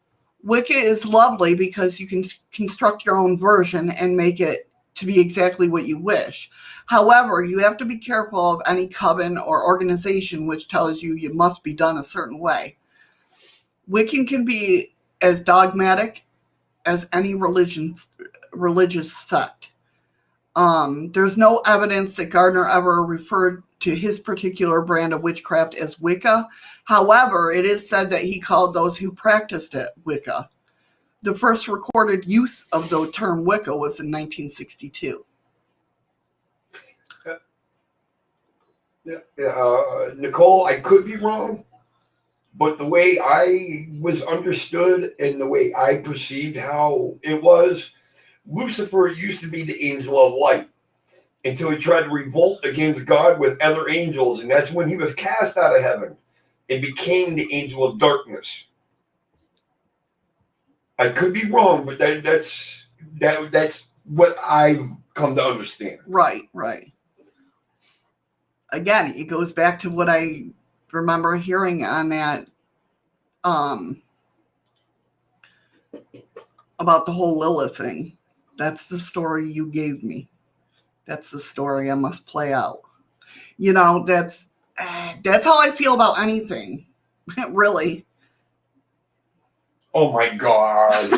Wicca is lovely because you can construct your own version and make it to be exactly what you wish. However, you have to be careful of any coven or organization which tells you you must be done a certain way. Wiccan can be as dogmatic as any religious sect. There's no evidence that Gardner ever referred to his particular brand of witchcraft as Wicca. However, it is said that he called those who practiced it Wicca. The first recorded use of the term Wicca was in 1962. Nicole, I could be wrong, but the way I was understood and the way I perceived how it was, Lucifer used to be the angel of light until he tried to revolt against God with other angels, and that's when he was cast out of heaven and became the angel of darkness. I could be wrong, but that's what I've come to understand. Right. Again, it goes back to what I remember hearing on that about the whole Lilith thing. That's the story you gave me. That's the story I must play out. You know, that's how I feel about anything. Really. Oh my God.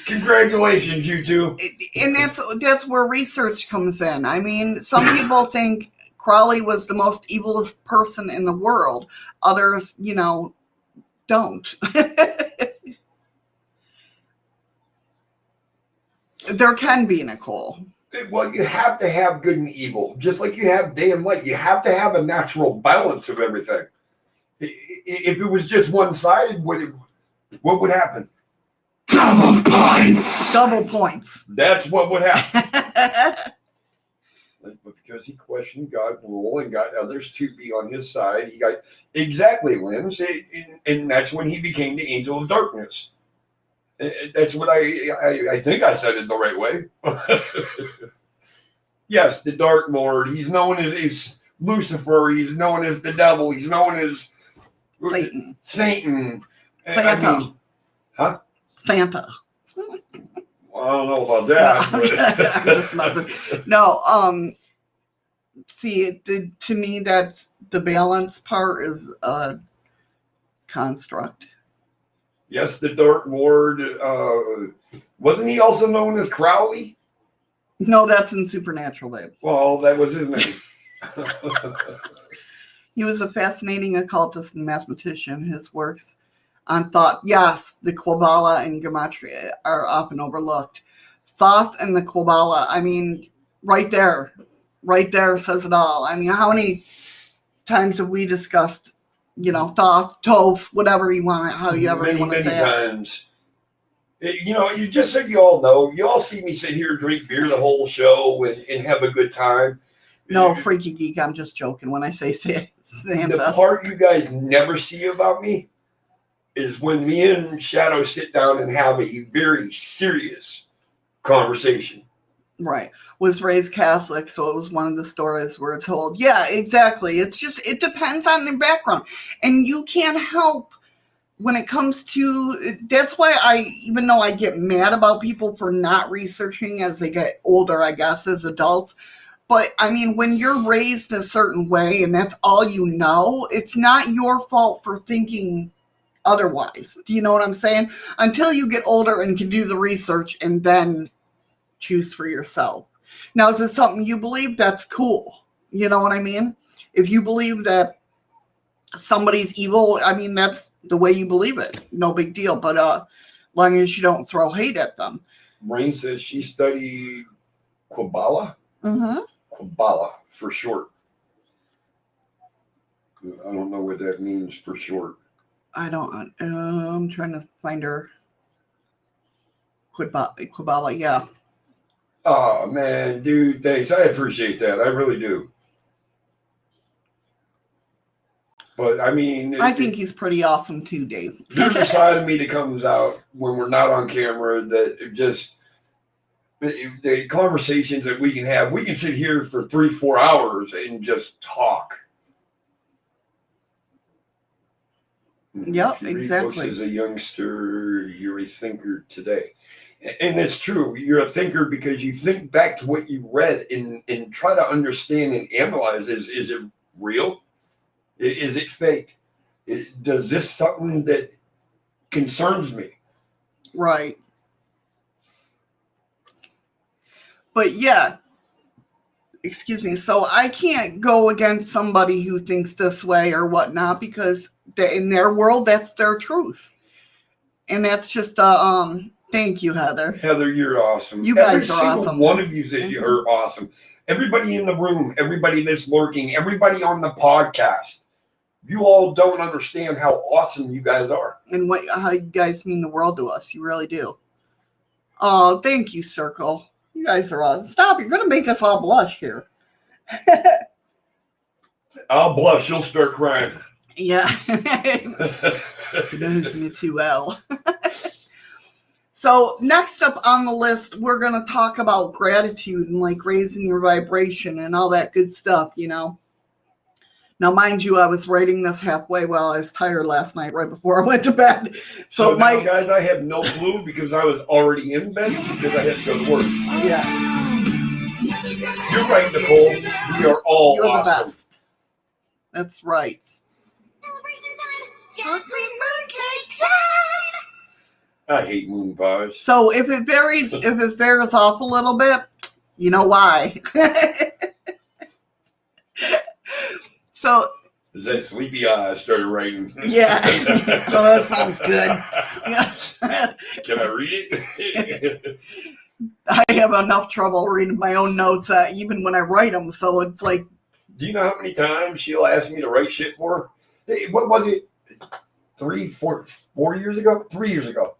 Congratulations, you two. And that's where research comes in. I mean, some people think Crowley was the most evilest person in the world. Others, don't. There can be, Nicole. Well, you have to have good and evil, just like you have day and night. You have to have a natural balance of everything. If it was just one-sided, what would happen? Double points. Double points. That's what would happen. But because he questioned God's rule and got others to be on his side, he got exactly, Lynn, and that's when he became the angel of darkness. That's what I think I said it the right way. Yes, the Dark Lord. He's known as Lucifer. He's known as the devil. He's known as Satan. Satan. Santa. Santa. I don't know about that. I'm just messing. No, see, to me, that's the balance part is a construct. Yes, the Dark Lord. Wasn't he also known as Crowley? No, that's in Supernatural, babe. Well, that was his name. He was a fascinating occultist and mathematician. His works on thought, yes, the Kabbalah and Gematria are often overlooked. Thoth and the Kabbalah, I mean, right there says it all. I mean, how many times have we discussed, Thoth, Toph, whatever you want, how you ever want to say it. Many times. You just so you all know, you all see me sit here, drink beer the whole show and have a good time. No, freaky geek, I'm just joking when I say Santa. The part you guys never see about me is when me and Shadow sit down and have a very serious conversation. Right. Was raised Catholic, so it was one of the stories we're told. Yeah, exactly. It's just, it depends on their background. And you can't help when it comes to, that's why even though I get mad about people for not researching as they get older, I guess, as adults. But I mean, when you're raised a certain way and that's all you know, it's not your fault for thinking otherwise. Do you know what I'm saying? Until you get older and can do the research and then choose for yourself. Now, is this something you believe? That's cool. You know what I mean? If you believe that somebody's evil, I mean, that's the way you believe it. No big deal. But long as you don't throw hate at them. Rain says she studied Kabbalah. Mm-hmm. Kabbalah for short. I don't know what that means for short. I don't. I'm trying to find her. Kabbalah, yeah. Oh man, dude, thanks. I appreciate that. I really do. But I mean, I think he's pretty awesome too, Dave. there's a side of me that comes out when we're not on camera that just the conversations that we can have. We can sit here for 3-4 hours and just talk. Yep, If you read exactly. books as a youngster, you're a thinker today. And it's true. You're a thinker because you think back to what you read and try to understand and analyze. Is it real? Is it fake? Does this something that concerns me? Right. But yeah, excuse me. So I can't go against somebody who thinks this way or whatnot because in their world, that's their truth. And that's just thank you, Heather. Heather, you're awesome. You guys Every are single awesome. one of you are awesome. Everybody in the room, everybody that's lurking, everybody on the podcast. You all don't understand how awesome you guys are. And how you guys mean the world to us. You really do. Oh, thank you, Circle. You guys are awesome. Stop. You're going to make us all blush here. I'll blush. You'll start crying. Yeah. It knows me too well. So next up on the list, we're going to talk about gratitude and like raising your vibration and all that good stuff, you know. Now, mind you, I was writing this halfway while I was tired last night, right before I went to bed. So now, guys, I have no clue because I was already in bed because I had to go to work. Yeah. You're right, Nicole. We are all You're awesome. the best. That's right. Celebration time! Chocolate mooncake time! I hate moon pies. So if it varies off a little bit, you know why. So Is that sleepy eye I started writing? yeah. Oh, that sounds good. Yeah. Can I read it? I have enough trouble reading my own notes, even when I write them. So it's like, Do you know how many times she'll ask me to write shit for her? Hey, what was it? 4 years ago? 3 years ago.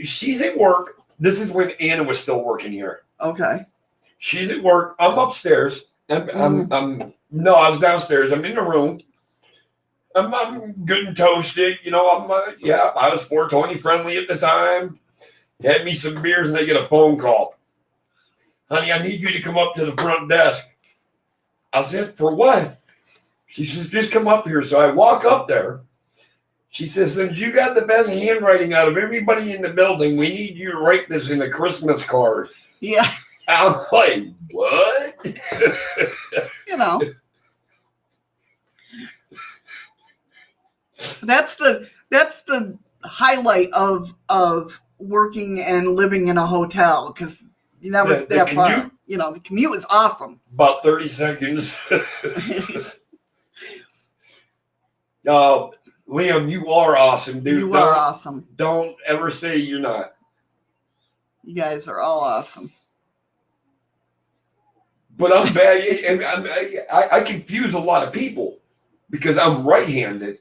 She's at work. This is when Anna was still working here. okay. She's at work. I'm upstairs. No, I was downstairs. I'm in the room. I'm good and toasted. You know, I was 420 friendly at the time. Had me some beers and I get a phone call. Honey, I need you to come up to the front desk. I said, for what? She says, just come up here. So I walk up there. She says, since you got the best handwriting out of everybody in the building, we need you to write this in a Christmas card. Yeah. I'm like, what? You know. That's the highlight of working and living in a hotel because you never The that far. commute? You know, the commute is awesome. About 30 seconds. Liam, you are awesome, dude. You are awesome. Don't ever say you're not. You guys are all awesome. But I'm bad. And I confuse a lot of people because I'm right-handed,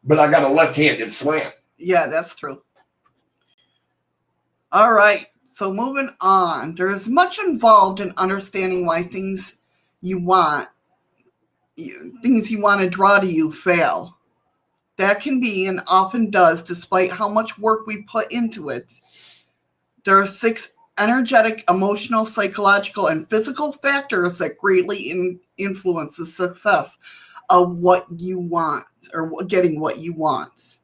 but I got a left-handed slant. Yeah, that's true. All right. So moving on. There is much involved in understanding why things you want to draw to you fail. That can be and often does, despite how much work we put into it. There are 6 energetic, emotional, psychological, and physical factors that greatly influence the success of what you want or getting what you want.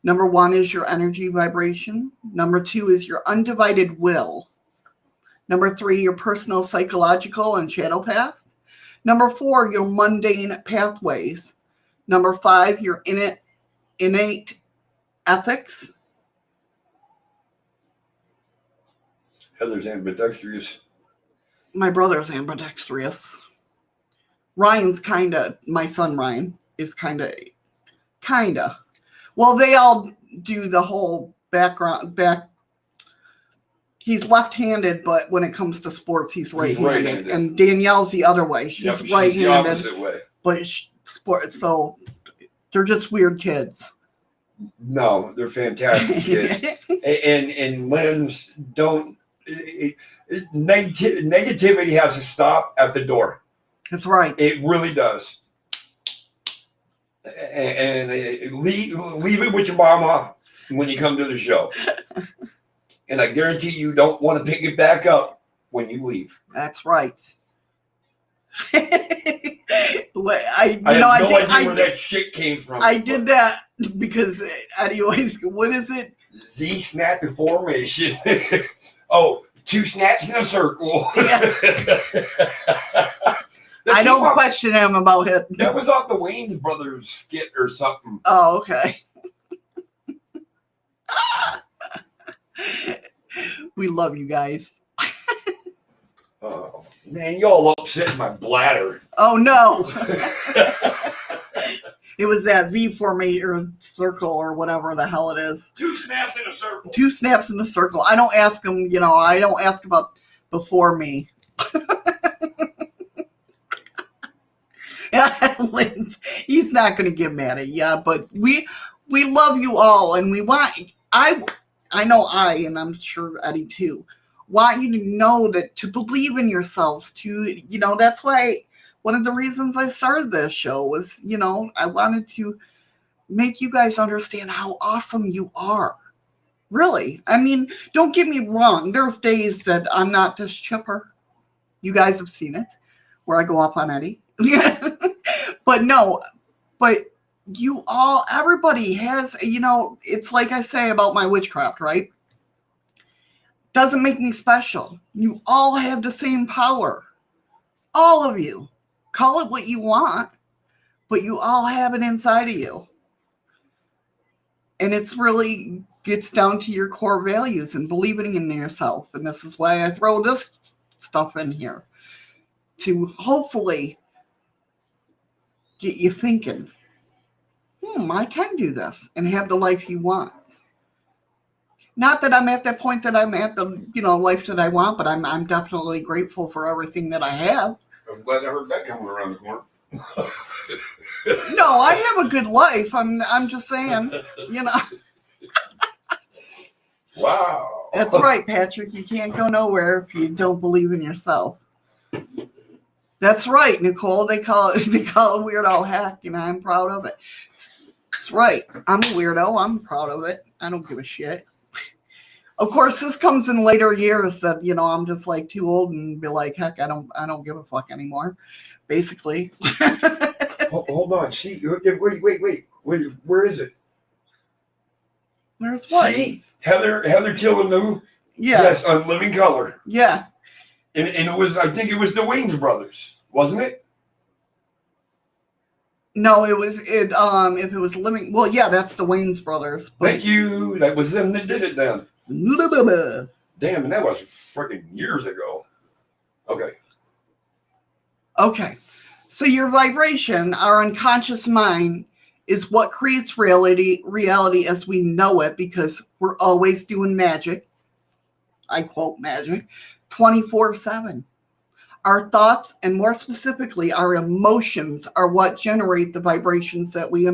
Number 1 is your energy vibration. Number 2 is your undivided will. Number 3, your personal psychological and shadow path. Number 4, your mundane pathways. Number 5, your innate ethics. Heather's ambidextrous. My brother's ambidextrous. Ryan's my son Ryan is kind of. Well, they all do the whole back. He's left-handed, but when it comes to sports, he's right-handed. And Danielle's the other way. She's right-handed. The opposite way. But sports, so they're just weird kids. No, they're fantastic kids. and limbs don't. Negativity has to stop at the door. That's right. It really does. And leave it with your mama when you come to the show. And I guarantee you don't want to pick it back up when you leave. That's right. I have no idea where that shit came from. I did that because anyways, what is it? Z-snap formation. Oh, 2 snaps in a circle. Yeah. I don't question him about it. That was off the Wayans Brothers skit or something. Oh, okay. We love you guys. Oh, man, y'all upset my bladder. Oh, no. It was that V formation or circle or whatever the hell it is. 2 snaps in a circle. 2 snaps in a circle. I don't ask him, I don't ask about before me. He's not going to get mad at you, but we love you all, and we want. I know and I'm sure Eddie too, want you to know that to believe in yourselves. That's why one of the reasons I started this show was, I wanted to make you guys understand how awesome you are. Really, I mean, don't get me wrong. There's days that I'm not this chipper. You guys have seen it, where I go off on Eddie. But everybody has, it's like I say about my witchcraft, right? Doesn't make me special. You all have the same power. All of you. Call it what you want, but you all have it inside of you. And it's really gets down to your core values and believing in yourself. And this is why I throw this stuff in here to hopefully get you thinking, I can do this and have the life you want. Not that I'm at that point that I'm at the, life that I want, but I'm definitely grateful for everything that I have. I'm glad I heard that coming around the corner. No, I have a good life. I'm just saying, Wow. That's right, Patrick. You can't go nowhere if you don't believe in yourself. That's right, Nicole. They call it weirdo hack, and I'm proud of it. That's right. I'm a weirdo. I'm proud of it. I don't give a shit. Of course, this comes in later years that, I'm just like too old and be like, heck, I don't give a fuck anymore. Basically. Hold on. See, wait. Where is it? Where's what? See, Heather Killanu. Yeah. Yes, on Living Color. Yeah. And it was, I think it was the Wayans Brothers, wasn't it? No, it was if it was Living. Well, yeah, that's the Wayans Brothers. Thank you. That was them that did it then. Damn, and that was freaking years ago. Okay. So your vibration, our unconscious mind, is what creates reality as we know it, because we're always doing magic. I quote magic, 24/7. Our thoughts, and more specifically, our emotions, are what generate the vibrations that we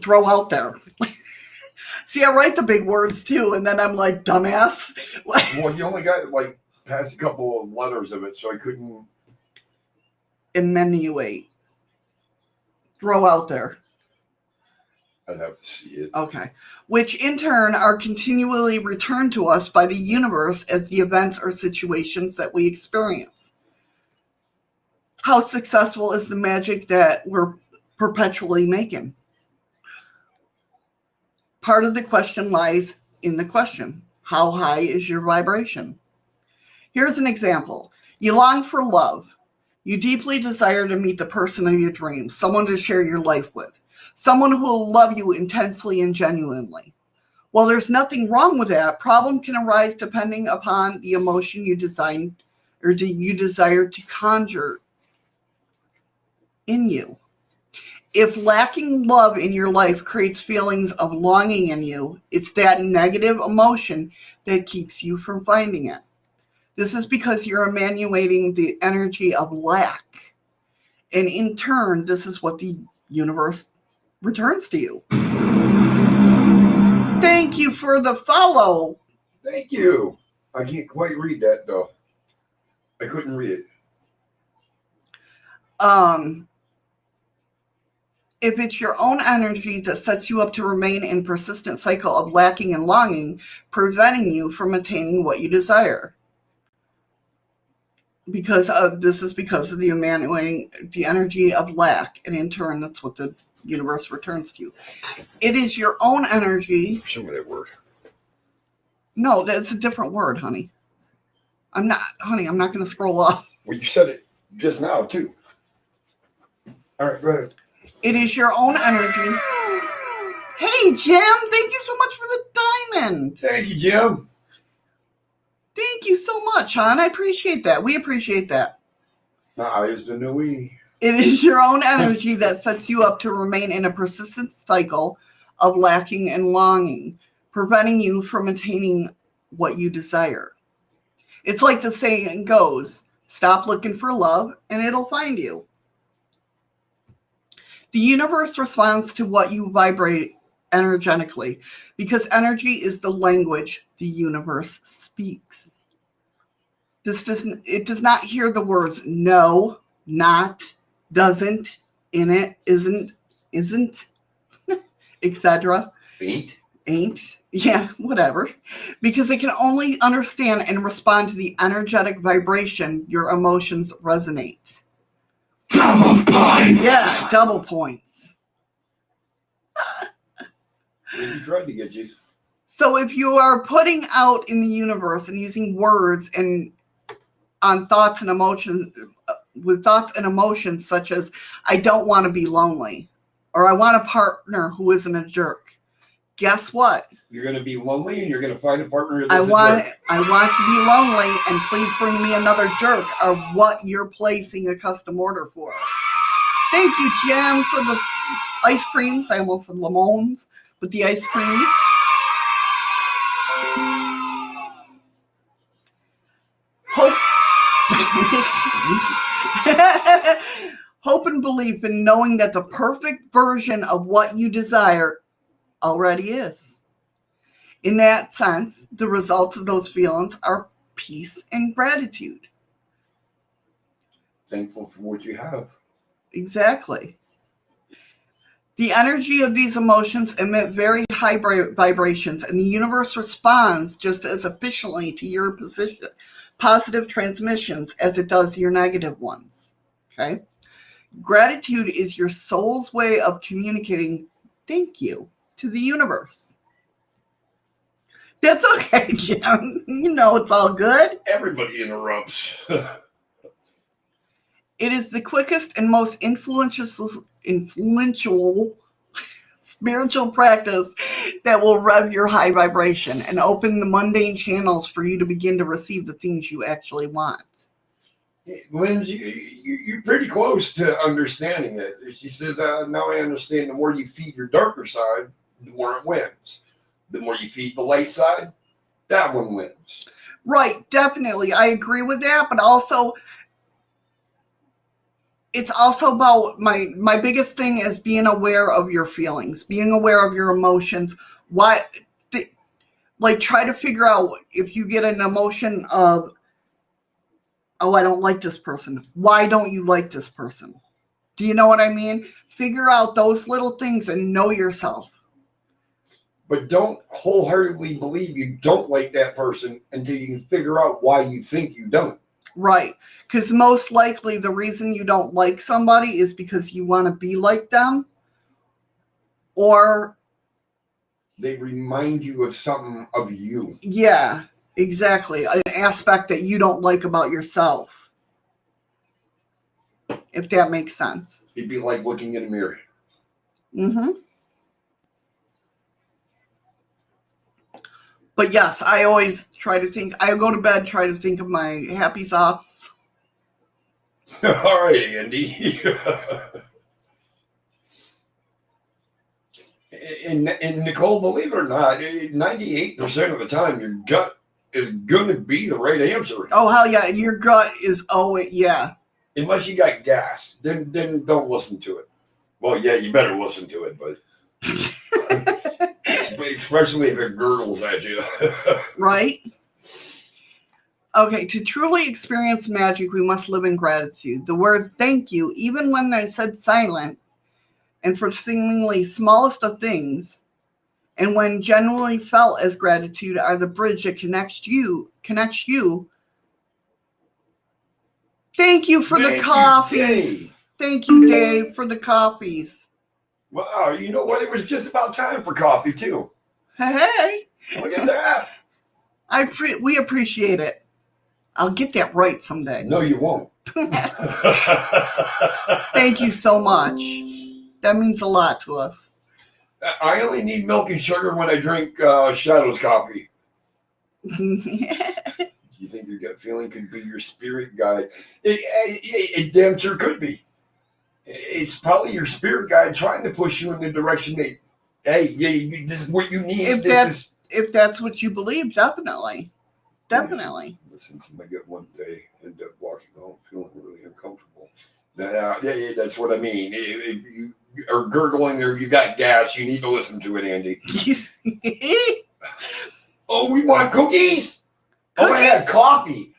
throw out there. See, I write the big words too, and then I'm like, dumbass. Well, you only got past a couple of letters of it, so I couldn't. Enunciate. Throw out there. I'd have to see it. Okay. Which in turn are continually returned to us by the universe as the events or situations that we experience. How successful is the magic that we're perpetually making? Part of the question lies in the question. How high is your vibration? Here's an example. You long for love. You deeply desire to meet the person of your dreams, someone to share your life with, someone who will love you intensely and genuinely. While there's nothing wrong with that, problem can arise depending upon the emotion you desire to conjure in you. If lacking love in your life creates feelings of longing in you, it's that negative emotion that keeps you from finding it. This is because you're emanating the energy of lack. And in turn, this is what the universe returns to you. Thank you for the follow. Thank you. I can't quite read that though. I couldn't read it. If it's your own energy that sets you up to remain in persistent cycle of lacking and longing, preventing you from attaining what you desire. This is because of the emanating the energy of lack, and in turn, that's what the universe returns to you. It is your own energy. Show me that word. No, that's a different word, honey. I'm not going to scroll up. Well, you said it just now too. All right, go ahead. It is your own energy. Hey, Jim, thank you so much for the diamond. Thank you, Jim. Thank you so much, hon. I appreciate that. We appreciate that. I used to know we. It is your own energy that sets you up to remain in a persistent cycle of lacking and longing, preventing you from attaining what you desire. It's like the saying goes, stop looking for love and it'll find you. The universe responds to what you vibrate energetically because energy is the language the universe speaks. It does not hear the words no, not, doesn't, in it, isn't, etc. Ain't, yeah, whatever. Because it can only understand and respond to the energetic vibration your emotions resonate. Double points. Yeah, double points. We tried to get you. So if you are putting out in the universe and using words and on thoughts and emotions, with thoughts and emotions such as, I don't want to be lonely, or I want a partner who isn't a jerk, guess what? You're going to be lonely and you're going to find a partner that's I a want jerk. to be lonely and please bring me another jerk are what you're placing a custom order for. Thank you, Jim, for the ice creams. I almost said lemons, but the ice creams. Hope and belief in knowing that the perfect version of what you desire already is. In that sense, the results of those feelings are peace and gratitude. Thankful for what you have. Exactly. The energy of these emotions emit very high vibrations, and the universe responds just as efficiently to your positive transmissions as it does your negative ones. Okay? Gratitude is your soul's way of communicating thank you to the universe. That's okay, Jim. You know it's all good. Everybody interrupts. It is the quickest and most influential spiritual practice that will rev your high vibration and open the mundane channels for you to begin to receive the things you actually want. Lindsay, you're pretty close to understanding it. She says, now I understand the more you feed your darker side, the more it wins. The more you feed the light side, that one wins. Right, definitely. I agree with that, but also it's also about my biggest thing is being aware of your feelings, being aware of your emotions. Try to figure out if you get an emotion of, oh, I don't like this person. Why don't you like this person? Do you know what I mean? Figure out those little things and know yourself. But don't wholeheartedly believe you don't like that person until you can figure out why you think you don't. Right. Because most likely the reason you don't like somebody is because you want to be like them, or They remind you of something of you. yeah, exactly. An aspect that you don't like about yourself. If that makes sense. It'd be like looking in a mirror. Mm-hmm. But yes, I always try to think, I go to bed, try to think of my happy thoughts. All right, Andy. And Nicole, believe it or not, 98% of the time, your gut is going to be the right answer. Oh, hell yeah. Your gut is always, yeah. Unless you got gas, then don't listen to it. Well, yeah, you better listen to it, but especially if it gurgles at you. Right? Okay, to truly experience magic, we must live in gratitude. The word thank you, even when they're said silent, and for seemingly smallest of things, and when genuinely felt as gratitude, are the bridge that connects you. Thank you for the coffees. Thank you, Dave, for the coffees. Wow, you know what? It was just about time for coffee, too. Hey, Look at that. we appreciate it. I'll get that right someday. No, you won't. Thank you so much. That means a lot to us. I only need milk and sugar when I drink Shadow's coffee. You think your gut feeling could be your spirit guide? It damn sure could be. It's probably your spirit guide trying to push you in the direction that, hey, yeah, this is what you need. If that's what you believe, definitely. Definitely. Listen to my gut one day, end up walking home feeling really uncomfortable. Now, yeah, that's what I mean. If you are gurgling or you got gas, you need to listen to it, Andy. Oh, we want cookies? Oh, I had coffee.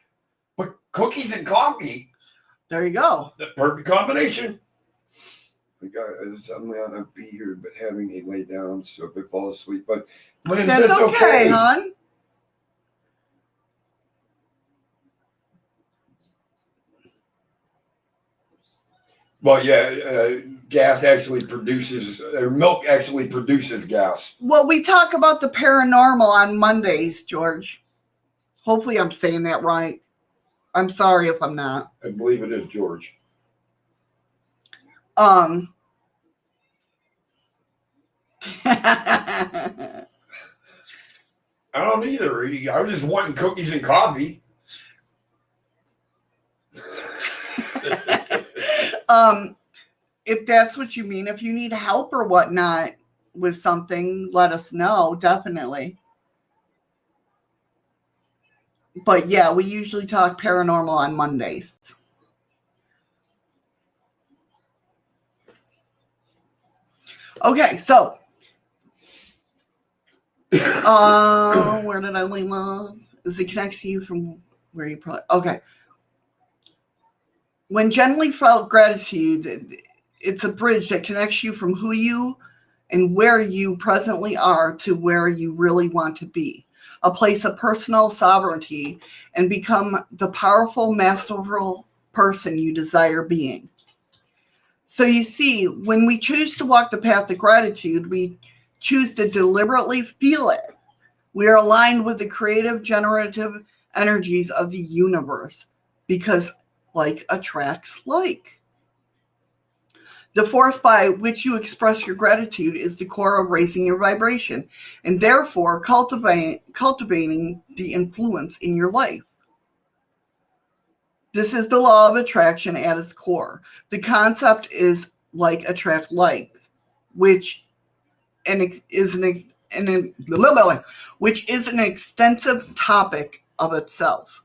But cookies and coffee, there you go. the perfect combination. I'm gonna be here, but having a lay down, so if I fall asleep, but that's okay, hon. Well, yeah, gas actually produces, or milk actually produces gas. Well, we talk about the paranormal on Mondays, George. Hopefully I'm saying that right. I'm sorry if I'm not. I believe it is George. I don't either. I was just wanting cookies and coffee. If that's what you mean, if you need help or whatnot with something, let us know, definitely. But yeah, we usually talk paranormal on Mondays. Okay, so where did I leave off? Is it connects you from where you probably okay. When genuinely felt gratitude, it's a bridge that connects you from who you and where you presently are to where you really want to be. A place of personal sovereignty and become the powerful, masterful person you desire being. So you see, when we choose to walk the path of gratitude, we choose to deliberately feel it. We are aligned with the creative, generative energies of the universe because like attracts like. The force by which you express your gratitude is the core of raising your vibration and therefore cultivating the influence in your life. This is the law of attraction at its core. The concept is like attract like, which is an extensive topic of itself.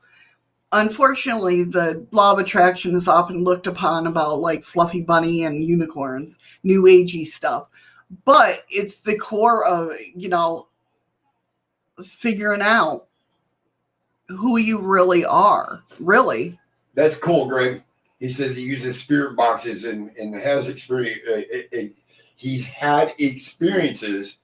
Unfortunately, the law of attraction is often looked upon about like fluffy bunny and unicorns, new agey stuff. But it's the core of, figuring out who you really are, really. That's cool, Greg. He says he uses spirit boxes and has experience. He's had experiences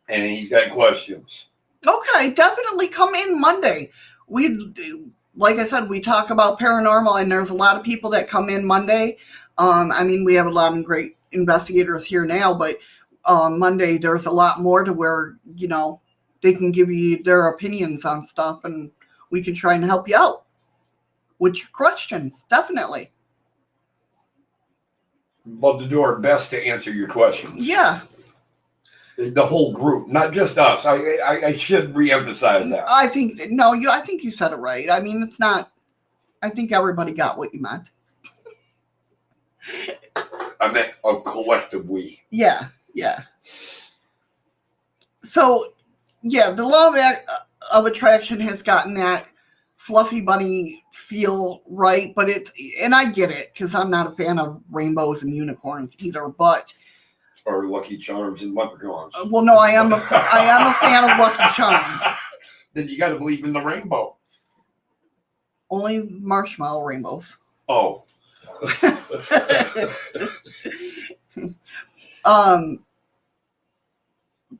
and he's got questions. Okay, definitely come in Monday. Like I said, we talk about paranormal, and there's a lot of people that come in Monday. I mean, we have a lot of great investigators here now, but Monday there's a lot more to where, you know, they can give you their opinions on stuff, and we can try and help you out with your questions. Definitely. Love to do our best to answer your questions. Yeah. The whole group, not just us. I should reemphasize that. I think you said it right. I mean, it's not. I think everybody got what you meant. I meant a collective we. Yeah. So, yeah, the law of attraction has gotten that fluffy bunny feel right, but and I get it because I'm not a fan of rainbows and unicorns either. But Or Lucky Charms and leprechauns. well, no, I am a fan of Lucky Charms. Then you got to believe in the rainbow. Only marshmallow rainbows. Oh.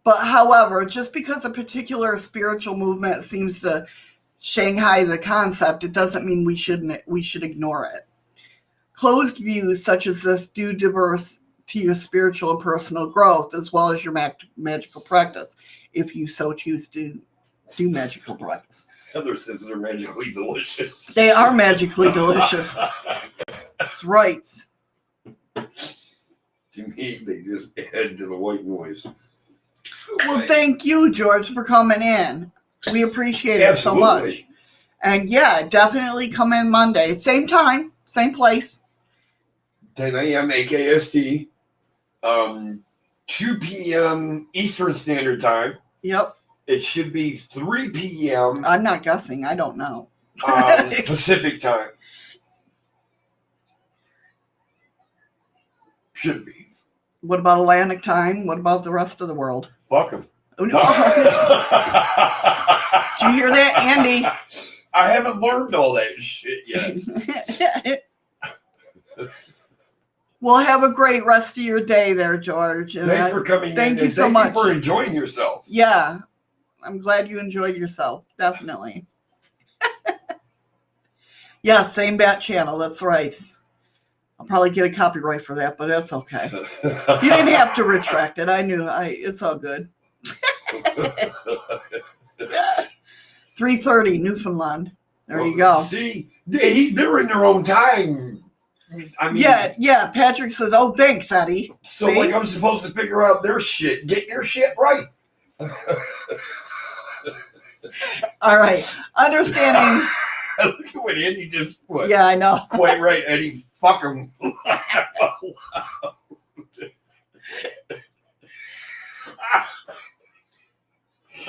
But however, just because a particular spiritual movement seems to Shanghai the concept, it doesn't mean we should ignore it. Closed views such as this do diverse to your spiritual and personal growth, as well as your magical practice, if you so choose to do magical practice. Heather says they're magically delicious. They are magically delicious. That's right. To me, they just add to the white noise. Well, thank you, George, for coming in. We appreciate it so much. And yeah, definitely come in Monday. Same time, same place. 10 a.m. AKST. 2 p.m. Eastern Standard Time. Yep. It should be 3 p.m. I'm not guessing. I don't know. Pacific Time. Should be. What about Atlantic time? What about the rest of the world? Fuck them. Oh, no. Did you hear that, Andy? I haven't learned all that shit yet. Well, have a great rest of your day there, George. And Thanks for coming in. Thank you and so thank much. you for enjoying yourself. Yeah, I'm glad you enjoyed yourself. Definitely. Yeah, same Bat Channel. That's right. I'll probably get a copyright for that, but that's okay. You didn't have to retract it. I knew. It's all good. 3:30 Newfoundland. There you go. See, they're in their own time. I mean, yeah. Patrick says, "Oh, thanks, Eddie." So, See? like, I'm supposed to figure out their shit. Get your shit right. All right. Understanding. Look at what Andy just put. Yeah, I know. Quite right, Eddie. Fuck him.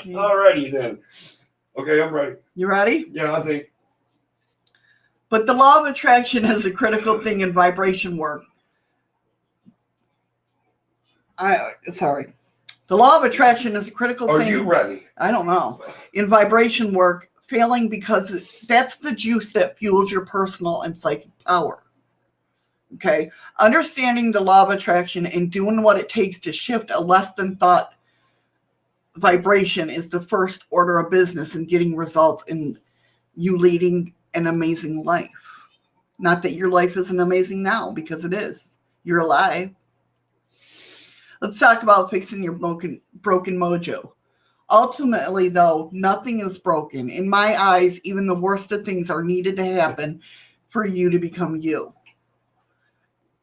Alrighty then. Okay, I'm ready. You ready? Yeah, I think. But the law of attraction is a critical thing in vibration work. Sorry. The law of attraction is a critical thing. Are you ready? I don't know. In vibration work, failing because that's the juice that fuels your personal and psychic power. Okay? Understanding the law of attraction and doing what it takes to shift a less than thought vibration is the first order of business in getting results in you leading an amazing life. Not that your life isn't amazing now, because it is. You're alive. Let's talk about fixing your broken mojo. Ultimately, though, nothing is broken. In my eyes, even the worst of things are needed to happen for you to become you.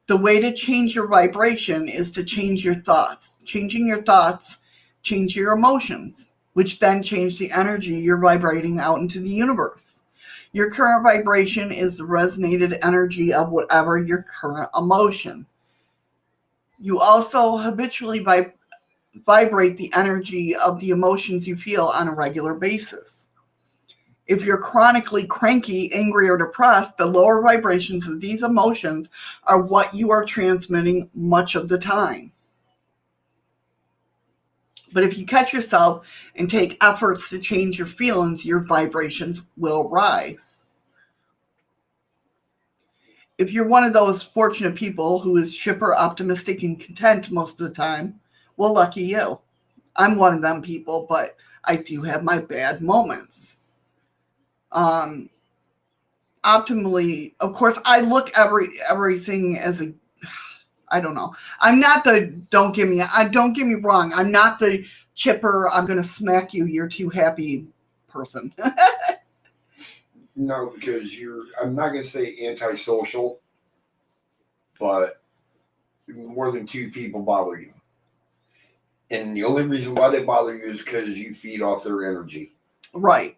The way to change your vibration is to change your thoughts. Changing your thoughts, change your emotions, which then change the energy you're vibrating out into the universe. Your current vibration is the resonated energy of whatever your current emotion. You also habitually vibrate the energy of the emotions you feel on a regular basis. If you're chronically cranky, angry, or depressed, the lower vibrations of these emotions are what you are transmitting much of the time. But if you catch yourself and take efforts to change your feelings, your vibrations will rise. If you're one of those fortunate people who is chipper, optimistic, and content most of the time, well, lucky you. I'm one of them people, but I do have my bad moments. Optimally, of course, I look everything as a, I don't know. I'm not the, don't get me wrong. I'm not the chipper, I'm going to smack you, you're too happy person. No, because I'm not going to say antisocial, but more than two people bother you. And the only reason why they bother you is because you feed off their energy. Right.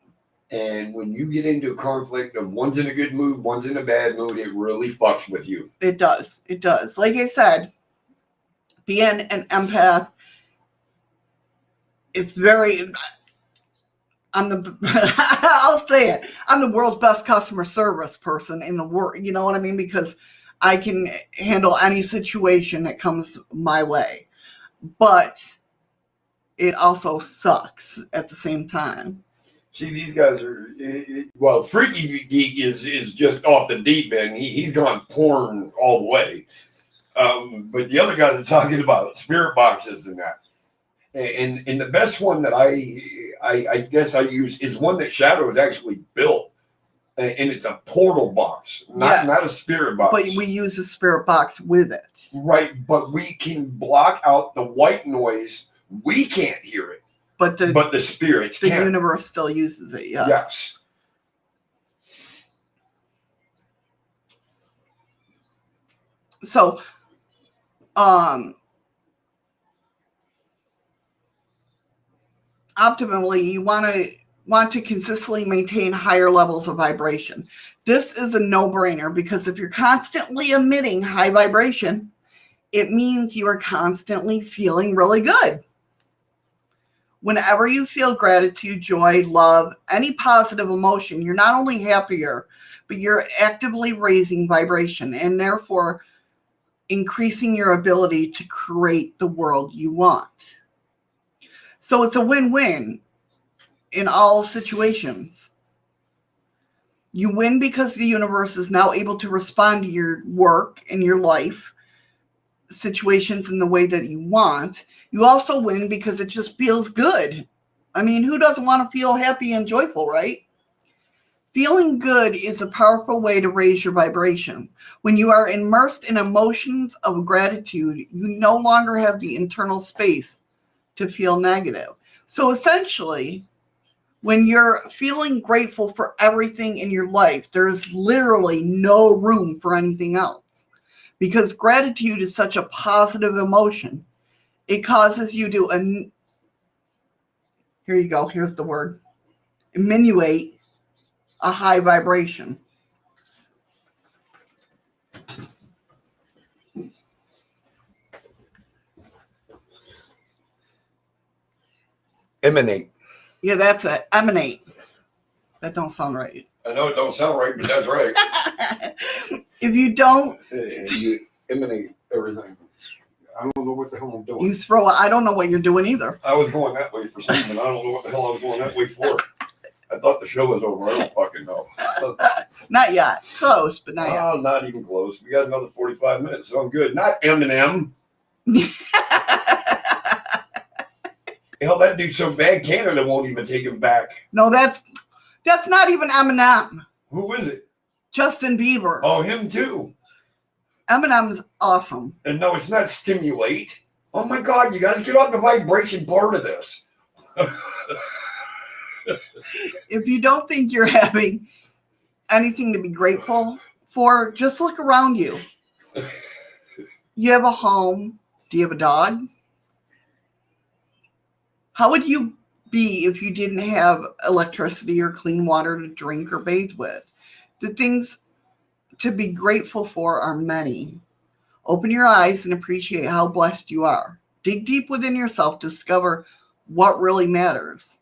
And when you get into a conflict of one's in a good mood, one's in a bad mood, it really fucks with you. It does. It does. Like I said, being an empath, it's very, I'll say it, I'm the world's best customer service person in the world. You know what I mean? Because I can handle any situation that comes my way. But it also sucks at the same time. See, these guys are, well, Freaky Geek is just off the deep end. He's gone porn all the way. But the other guys are talking about spirit boxes and that. And the best one that I guess I use is one that Shadow has actually built. And it's a portal box, not a spirit box. But we use a spirit box with it. Right, but we can block out the white noise. We can't hear it. But the spirits the can. universe still uses it, yes. Yes. So, optimally, you want to consistently maintain higher levels of vibration. This is a no-brainer because if you're constantly emitting high vibration, it means you are constantly feeling really good. Whenever you feel gratitude, joy, love, any positive emotion, you're not only happier, but you're actively raising vibration and therefore increasing your ability to create the world you want. So it's a win-win in all situations. You win because the universe is now able to respond to your work and your life situations in the way that you want. You also win because it just feels good. I mean, who doesn't want to feel happy and joyful, right? Feeling good is a powerful way to raise your vibration. When you are immersed in emotions of gratitude, you no longer have the internal space to feel negative. So essentially, when you're feeling grateful for everything in your life, there is literally no room for anything else. Because gratitude is such a positive emotion. It causes you to, here you go, here's the word, emanate a high vibration. Emanate. Yeah, that's it. Emanate. That don't sound right. I know it don't sound right, but that's right. If you don't, you emanate everything. I don't know what the hell I'm doing. you throw it. I don't know what you're doing either. I was going that way for something. I don't know what the hell I was going that way for. I thought the show was over. I don't fucking know. Not yet. Close, but not yet. Oh, not even close. We got another 45 minutes, so I'm good. Not Eminem. Hell, that dude's so bad, Canada won't even take him back. No, that's not even Eminem. Who is it? Justin Bieber. Oh, him too. Eminem's awesome. And no, it's not stimulate. Oh my God, you got to get on the vibration part of this. If you don't think you're having anything to be grateful for, just look around you. You have a home. Do you have a dog? How would you be if you didn't have electricity or clean water to drink or bathe with? The things to be grateful for are many. Open your eyes and appreciate how blessed you are. Dig deep within yourself to discover what really matters.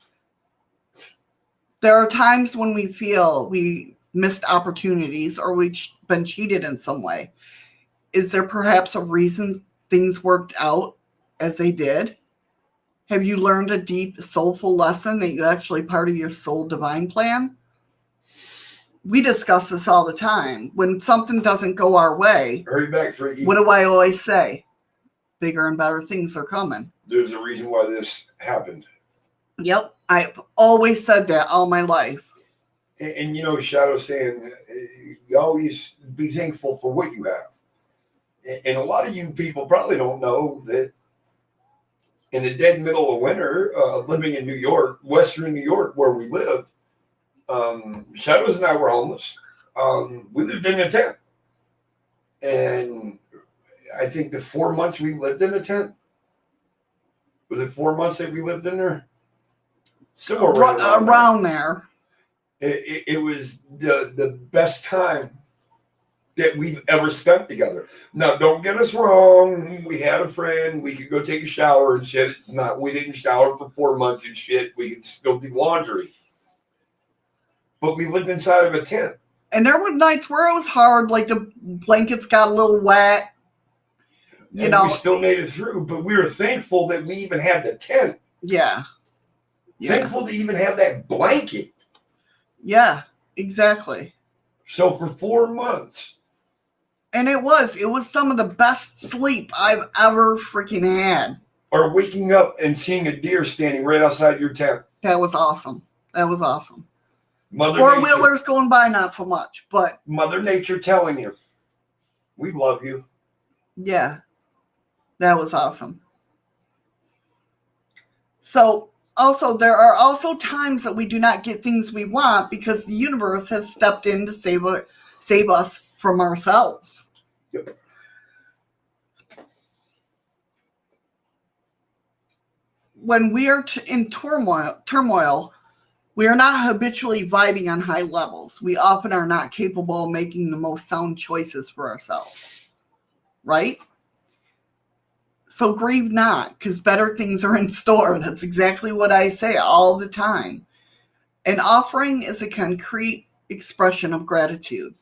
There are times when we feel we missed opportunities or we've been cheated in some way. Is there perhaps a reason things worked out as they did? Have you learned a deep, soulful lesson that you're actually part of your soul divine plan? We discuss this all the time. When something doesn't go our way, Hurry back, Freaky. what do I always say? bigger and better things are coming. There's a reason why this happened. Yep. I've always said that all my life. And you know, Shadow's saying, you always be thankful for what you have. And a lot of you people probably don't know that in the dead middle of winter, living in New York, Western New York, where we live, Shadows and I were homeless. We lived in a tent. And I think the 4 months we lived in a tent, was it 4 months that we lived in there? Somewhere around there. It was the best time that we've ever spent together. Now, don't get us wrong. We had a friend. We could go take a shower and shit. It's not, we didn't shower for 4 months and shit. We could still do laundry. But we lived inside of a tent. And there were nights where it was hard, like the blankets got a little wet. You know, we still made it through, but we were thankful that we even had the tent. Yeah. Thankful to even have that blanket. Yeah, exactly. So for 4 months. And it was some of the best sleep I've ever freaking had. Or waking up and seeing a deer standing right outside your tent. That was awesome. That was awesome. Mother Four-wheelers going by, not so much, but Mother Nature telling you, we love you. yeah, that was awesome. So also, there are also times that we do not get things we want because the universe has stepped in to save us from ourselves. Yep. When we are in turmoil, we are not habitually vibing on high levels. We often are not capable of making the most sound choices for ourselves. Right? So grieve not, because better things are in store. That's exactly what I say all the time. An offering is a concrete expression of gratitude.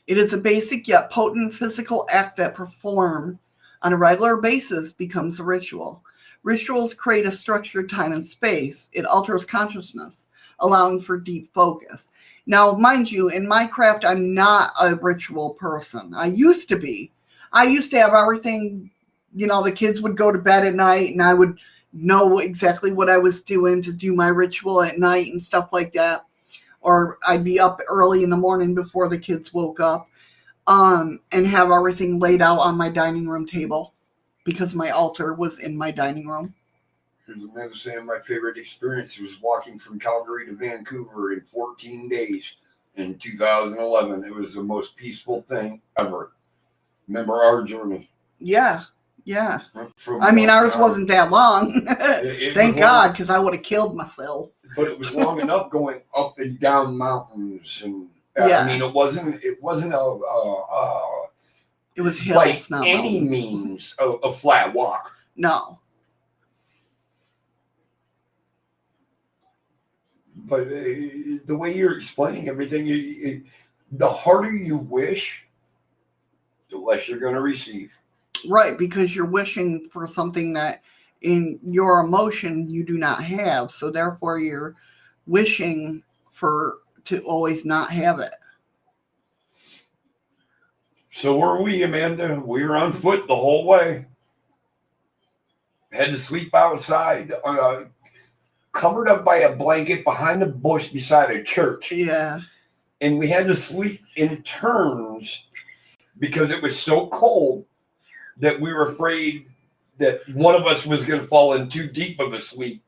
It is a basic yet potent physical act that performed on a regular basis becomes a ritual. Rituals create a structured time and space. It alters consciousness, allowing for deep focus. Now, mind you, in my craft, I'm not a ritual person. I used to be. I used to have everything, you know, the kids would go to bed at night and I would know exactly what I was doing to do my ritual at night and stuff like that. Or I'd be up early in the morning before the kids woke up and have everything laid out on my dining room table because my altar was in my dining room. Here's another saying, my favorite experience was walking from Calgary to Vancouver in 14 days in 2011. It was the most peaceful thing ever. Remember our journey? Yeah. I mean, ours wasn't that long. Thank God, because I would have killed myself. But it was long enough going up and down mountains, and yeah. I mean, it wasn't it was hills, like not any mountains. means of a flat walk. No. But the way you're explaining everything, the harder you wish, the less you're going to receive. Right, because you're wishing for something that in your emotion you do not have. So therefore you're wishing to always not have it. So were we, Amanda? We were on foot the whole way. Had to sleep outside, covered up by a blanket behind a bush beside a church. Yeah. And we had to sleep in turns because it was so cold that we were afraid that one of us was going to fall in too deep of a sleep,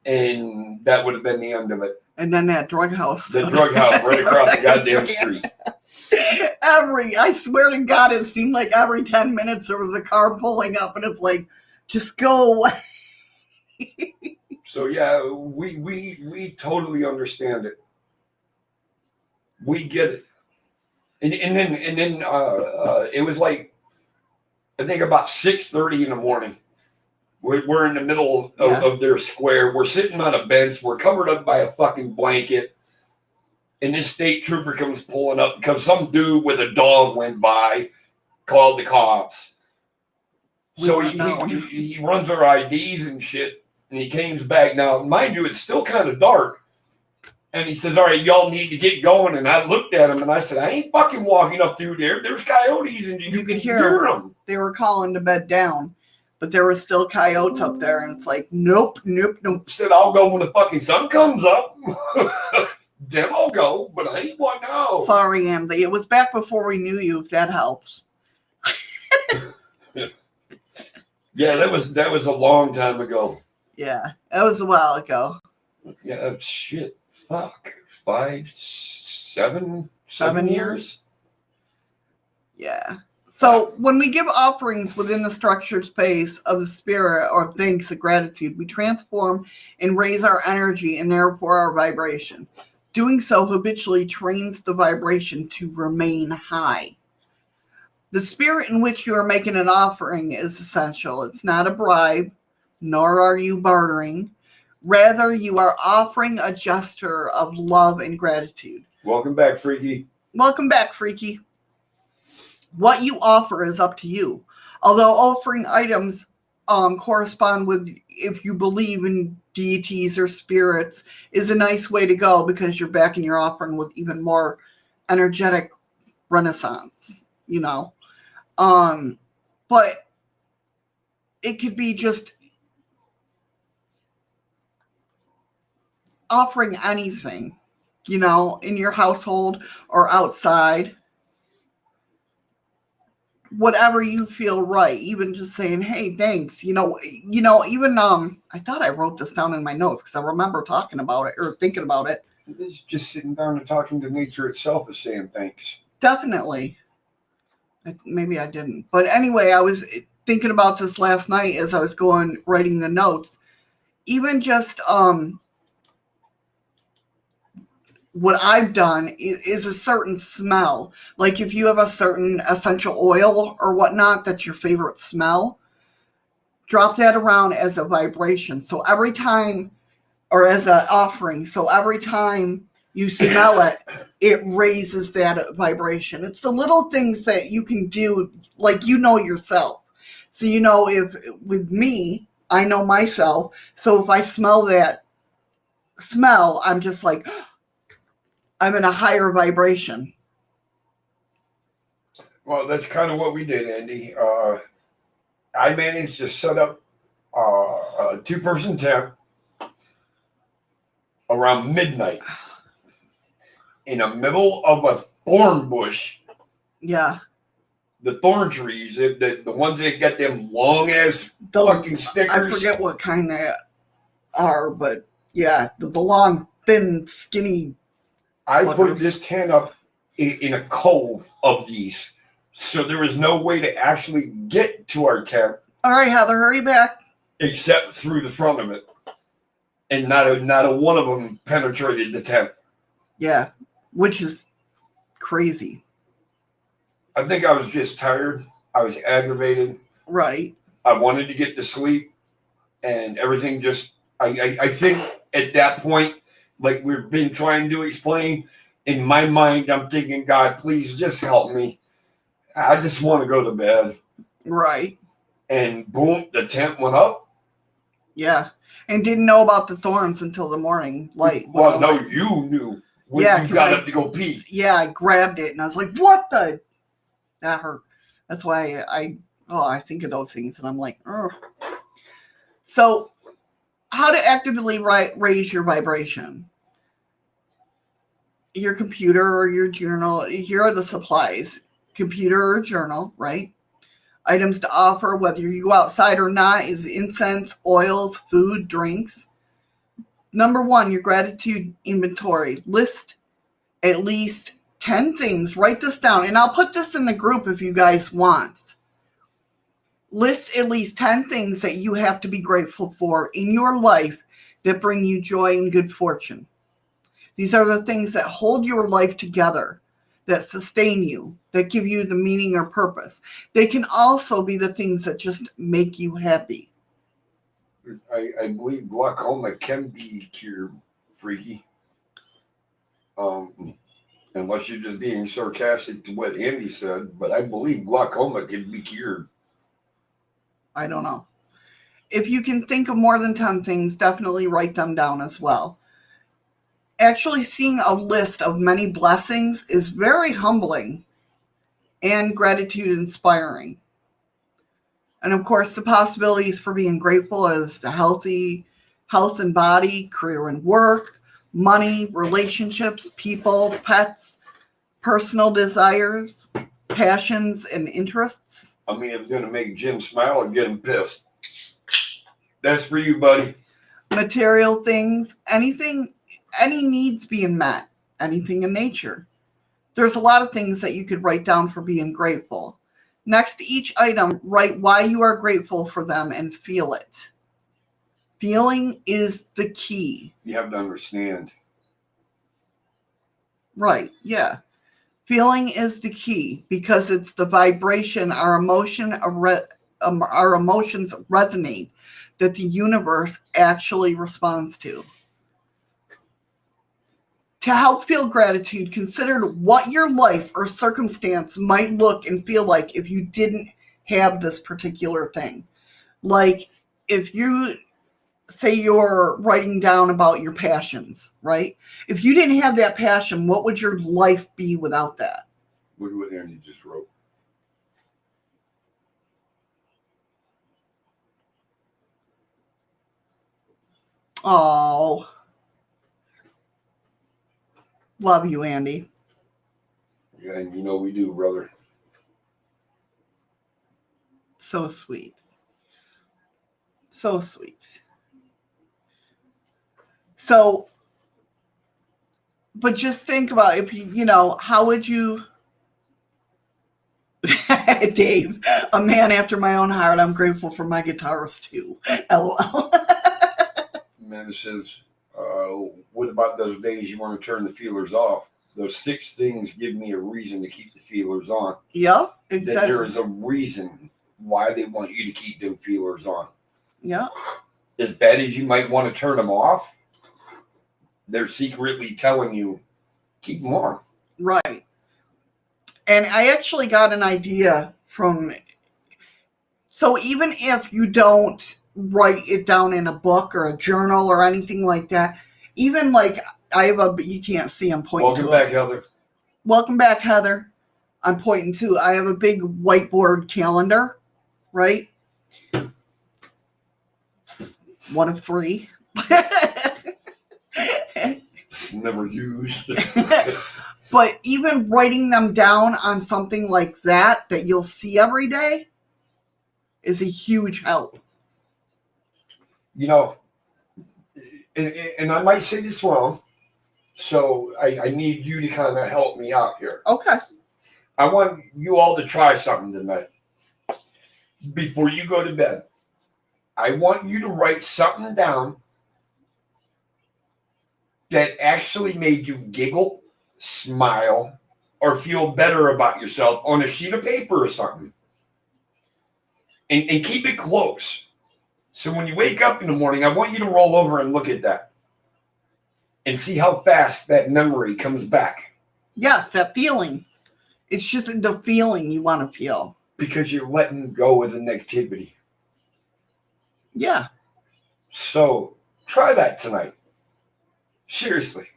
and that would have been the end of it. And then that drug house. The drug house right across the goddamn street. I swear to God, it seemed like every 10 minutes there was a car pulling up, and it's like, just go away. So yeah, we totally understand it. We get it. And then it was like, I think about 6:30 in the morning. We're in the middle of their square. We're sitting on a bench. We're covered up by a fucking blanket. And this state trooper comes pulling up because some dude with a dog went by, called the cops. So he runs our IDs and shit, and he comes back. Now, mind you, it's still kind of dark. And he says, all right, y'all need to get going. And I looked at him and I said, I ain't fucking walking up through there. There's coyotes and you can hear them. They were calling the bed down, but there were still coyotes up there. And it's like, nope. I said, I'll go when the fucking sun comes up. Then I'll go, but I ain't one now. Sorry, Andy. It was back before we knew you, if that helps. Yeah, that was a long time ago. Yeah, that was a while ago. Yeah, shit. Fuck. 5, 7 years? Yeah. So when we give offerings within the structured space of the spirit or thanks and gratitude, we transform and raise our energy and therefore our vibration. Doing so habitually trains the vibration to remain high. The spirit in which you are making an offering is essential. It's not a bribe, nor are you bartering. Rather, you are offering a gesture of love and gratitude. Welcome back, Freaky. Welcome back, Freaky. What you offer is up to you. Although offering items correspond with, if you believe in deities or spirits, is a nice way to go because you're backing your offering with even more energetic renaissance, you know. But it could be just offering anything, you know, in your household or outside. Whatever you feel right, even just saying, hey, thanks. You know, even I thought I wrote this down in my notes because I remember talking about it or thinking about it. This is just sitting down and talking to nature itself is saying thanks. Definitely. Maybe I didn't. But anyway, I was thinking about this last night as I was writing the notes. Even just what I've done is a certain smell. Like if you have a certain essential oil or whatnot, that's your favorite smell, drop that around as a vibration. So every time, or as an offering, so every time you smell it, it raises that vibration. It's the little things that you can do, like you know yourself. So you know, if with me, I know myself. So if I smell that smell, I'm just like, I'm in a higher vibration. Well, that's kind of what we did, Andy. I managed to set up a 2-person tent around midnight in the middle of a thorn bush. Yeah. The thorn trees, the ones that got them long ass fucking stickers. I forget what kind they are, but yeah, the long, thin, skinny. I put this tent up in a cove of these, so there was no way to actually get to our tent. All right, Heather, hurry back. Except through the front of it, and not a one of them penetrated the tent. Yeah, which is crazy. I think I was just tired. I was aggravated. Right. I wanted to get to sleep, and everything just. I think at that point, like we've been trying to explain, in my mind, I'm thinking, God, please just help me. I just want to go to bed. Right. And boom, the tent went up. Yeah. And didn't know about the thorns until the morning light. Well, no, you knew when you got up to go pee. Yeah, I grabbed it and I was like, what the? That hurt. That's why I think of those things and I'm like, ugh. So, how to actively raise your vibration? Your computer or your journal. Here are the supplies. Computer or journal, right? Items to offer, whether you go outside or not, is incense, oils, food, drinks. Number 1, your gratitude inventory. List at least 10 things. Write this down, and I'll put this in the group if you guys want. List at least 10 things that you have to be grateful for in your life that bring you joy and good fortune. These are the things that hold your life together, that sustain you, that give you the meaning or purpose. They can also be the things that just make you happy. I believe glaucoma can be cured, Freaky. Unless you're just being sarcastic to what Andy said, but I believe glaucoma can be cured. I don't know. If you can think of more than 10 things, definitely write them down as well. Actually, seeing a list of many blessings is very humbling and gratitude inspiring. And of course, the possibilities for being grateful is the healthy health and body, career and work, money, relationships, people, pets, personal desires, passions, and interests. I mean, it's going to make Jim smile and get him pissed. That's for you, buddy. Material things, anything, any needs being met, anything in nature. There's a lot of things that you could write down for being grateful. Next to each item, write why you are grateful for them and feel it. Feeling is the key. You have to understand. Right, yeah. Feeling is the key because it's the vibration our emotions resonate that the universe actually responds to. To help feel gratitude, consider what your life or circumstance might look and feel like if you didn't have this particular thing. Like if you say you're writing down about your passions, right? If you didn't have that passion, what would your life be without that? Look what Andy just wrote. Oh, love you, Andy. Yeah, and you know we do, brother. So sweet. So sweet. So, but just think about if you know, how would you, Dave, a man after my own heart, I'm grateful for my guitars too. LOL. Man, it says, what about those days you want to turn the feelers off? Those 6 things give me a reason to keep the feelers on. Yep, That exactly. there is a reason why they want you to keep them feelers on. Yep. As bad as you might want to turn them off, they're secretly telling you, keep them on. Right. And I actually got an idea from, so even if you don't write it down in a book or a journal or anything like that, even like I have a, you can't see, I'm pointing Welcome to back, it. Heather. Welcome back, Heather. I'm pointing to, I have a big whiteboard calendar, right? One of 3. Never used. But even writing them down on something like that you'll see every day is a huge help. You know, and I might say this wrong, so I need you to kind of help me out here. Okay. I want you all to try something tonight. Before you go to bed, I want you to write something down that actually made you giggle, smile, or feel better about yourself on a sheet of paper or something. And keep it close. So when you wake up in the morning, I want you to roll over and look at that and see how fast that memory comes back. Yes, that feeling. It's just the feeling you want to feel. Because you're letting go of the negativity. Yeah. So try that tonight. Seriously.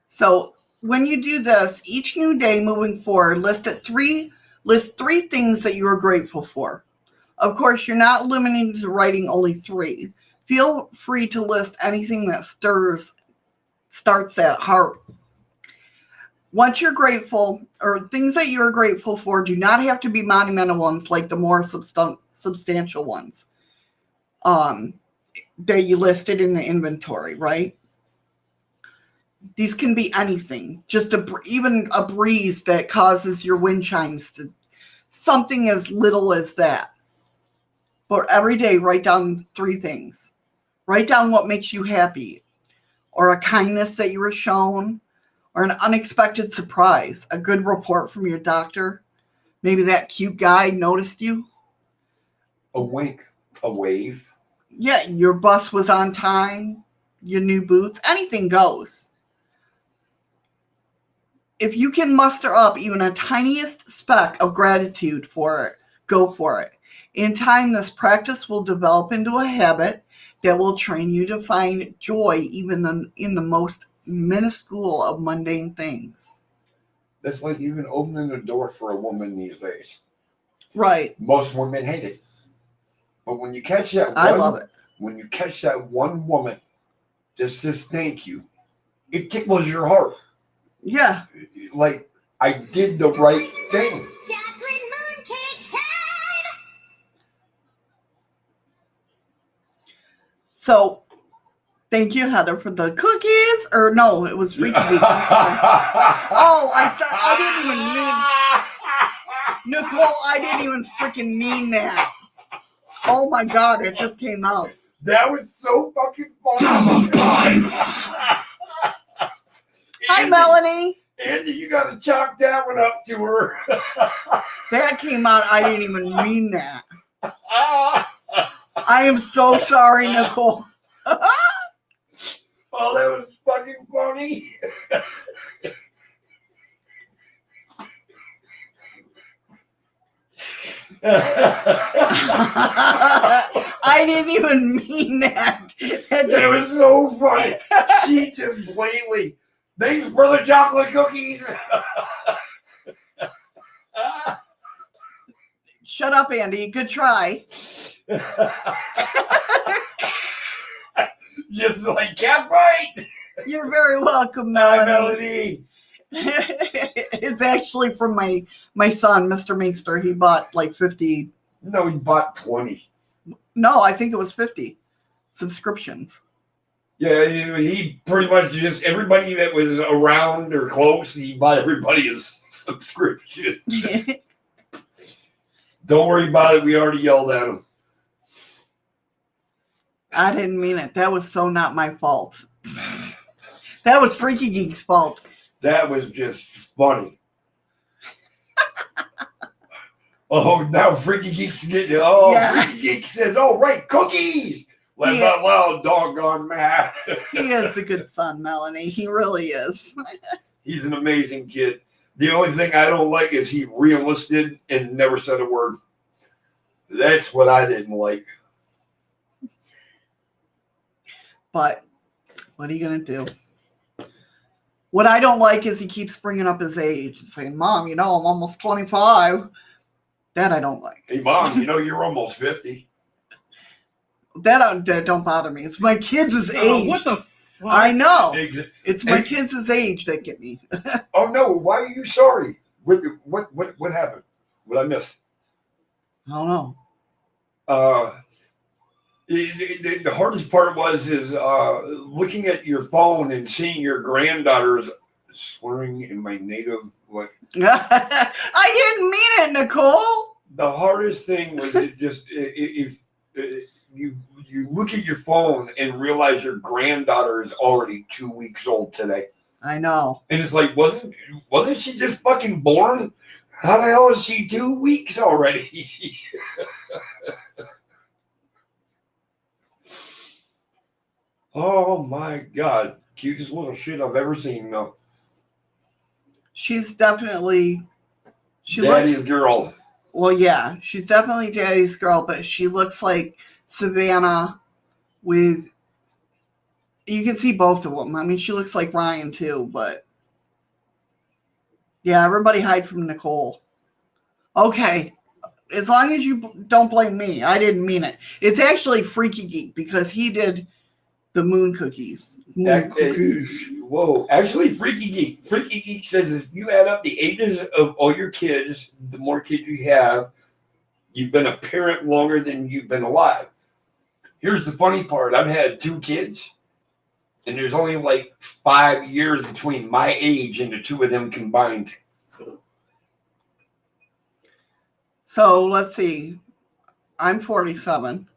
So when you do this, each new day moving forward, list 3 things that you are grateful for. Of course, you're not limited to writing only 3. Feel free to list anything that starts that heart. Once you're grateful, or things that you're grateful for do not have to be monumental ones like the more substantial ones that you listed in the inventory, right? These can be anything, just even a breeze that causes your wind chimes to, something as little as that. But every day, write down 3 things. Write down what makes you happy, or a kindness that you were shown, or an unexpected surprise, a good report from your doctor. Maybe that cute guy noticed you. A wink, a wave. Yeah, your bus was on time, your new boots, anything goes. If you can muster up even a tiniest speck of gratitude for it, go for it. In time, this practice will develop into a habit that will train you to find joy even in the most minuscule of mundane things. That's like even opening the door for a woman these days. Right. Most women hate it. But when you catch that one, I love it. when you catch that one woman just says thank you, it tickles your heart. Yeah. Like, I did the right thing. Chocolate mooncake time! So, thank you, Heather, for the cookies. Or no, it was Freaky Geek. I'm sorry. Oh, I didn't even mean, Nicole, I didn't even freaking mean that. Oh my God, it just came out. That was so fucking funny. Double points. Hi, Melanie. Andy, you gotta chalk that one up to her. That came out. I didn't even mean that. I am so sorry, Nicole. Oh, that was fucking funny. I didn't even mean that. It was so funny. She just blatantly, thanks for the chocolate cookies. Shut up, Andy. Good try. Just like cat fight. You're very welcome, Hi, Melanie. Melody. It's actually from my son, Mr. Meester. He bought like 50. No, he bought 20. No, I think it was 50 subscriptions. Yeah, he pretty much just everybody that was around or close, he bought everybody a subscription. Don't worry about it. We already yelled at him. I didn't mean it. That was so not my fault. That was Freaky Geek's fault. That was just funny. Oh, now Freaky Geek's getting. Oh, Yeah. Freaky Geek says, "Oh, right, cookies." Laugh Yeah. out loud, doggone mad. He is a good son, Melanie. He really is. He's an amazing kid. The only thing I don't like is he re-enlisted and never said a word. That's what I didn't like. But what are you going to do? What I don't like is he keeps bringing up his age. Saying, Mom, you know, I'm almost 25. That I don't like. Hey, Mom, you know you're almost 50. That don't bother me. It's my kids' age. What the fuck? I know. Ex- It's my Hey. kids' age that get me. Oh no! Why are you sorry? What happened? What I miss? I don't know. The hardest part is looking at your phone and seeing your granddaughters swearing in my native like. I didn't mean it, Nicole. The hardest thing was it just if you look at your phone and realize your granddaughter is already 2 weeks old today, I know. and it's like wasn't she just fucking born? How the hell is she 2 weeks already? Oh my God. Cutest little shit I've ever seen, though. She's definitely. She Daddy's looks. girl. Well, yeah, she's definitely Daddy's girl, but she looks like Savannah with. You can see both of them. I mean, she looks like Ryan too, but. Yeah, everybody hide from Nicole. Okay. As long as you don't blame me. I didn't mean it. It's actually Freaky Geek because he did the moon cookies. Moon cookies. Whoa. Actually, Freaky Geek. Freaky Geek says if you add up the ages of all your kids, the more kids you have, you've been a parent longer than you've been alive. Here's the funny part. I've had 2 kids, and there's only like 5 years between my age and the 2 of them combined. So let's see. I'm 47.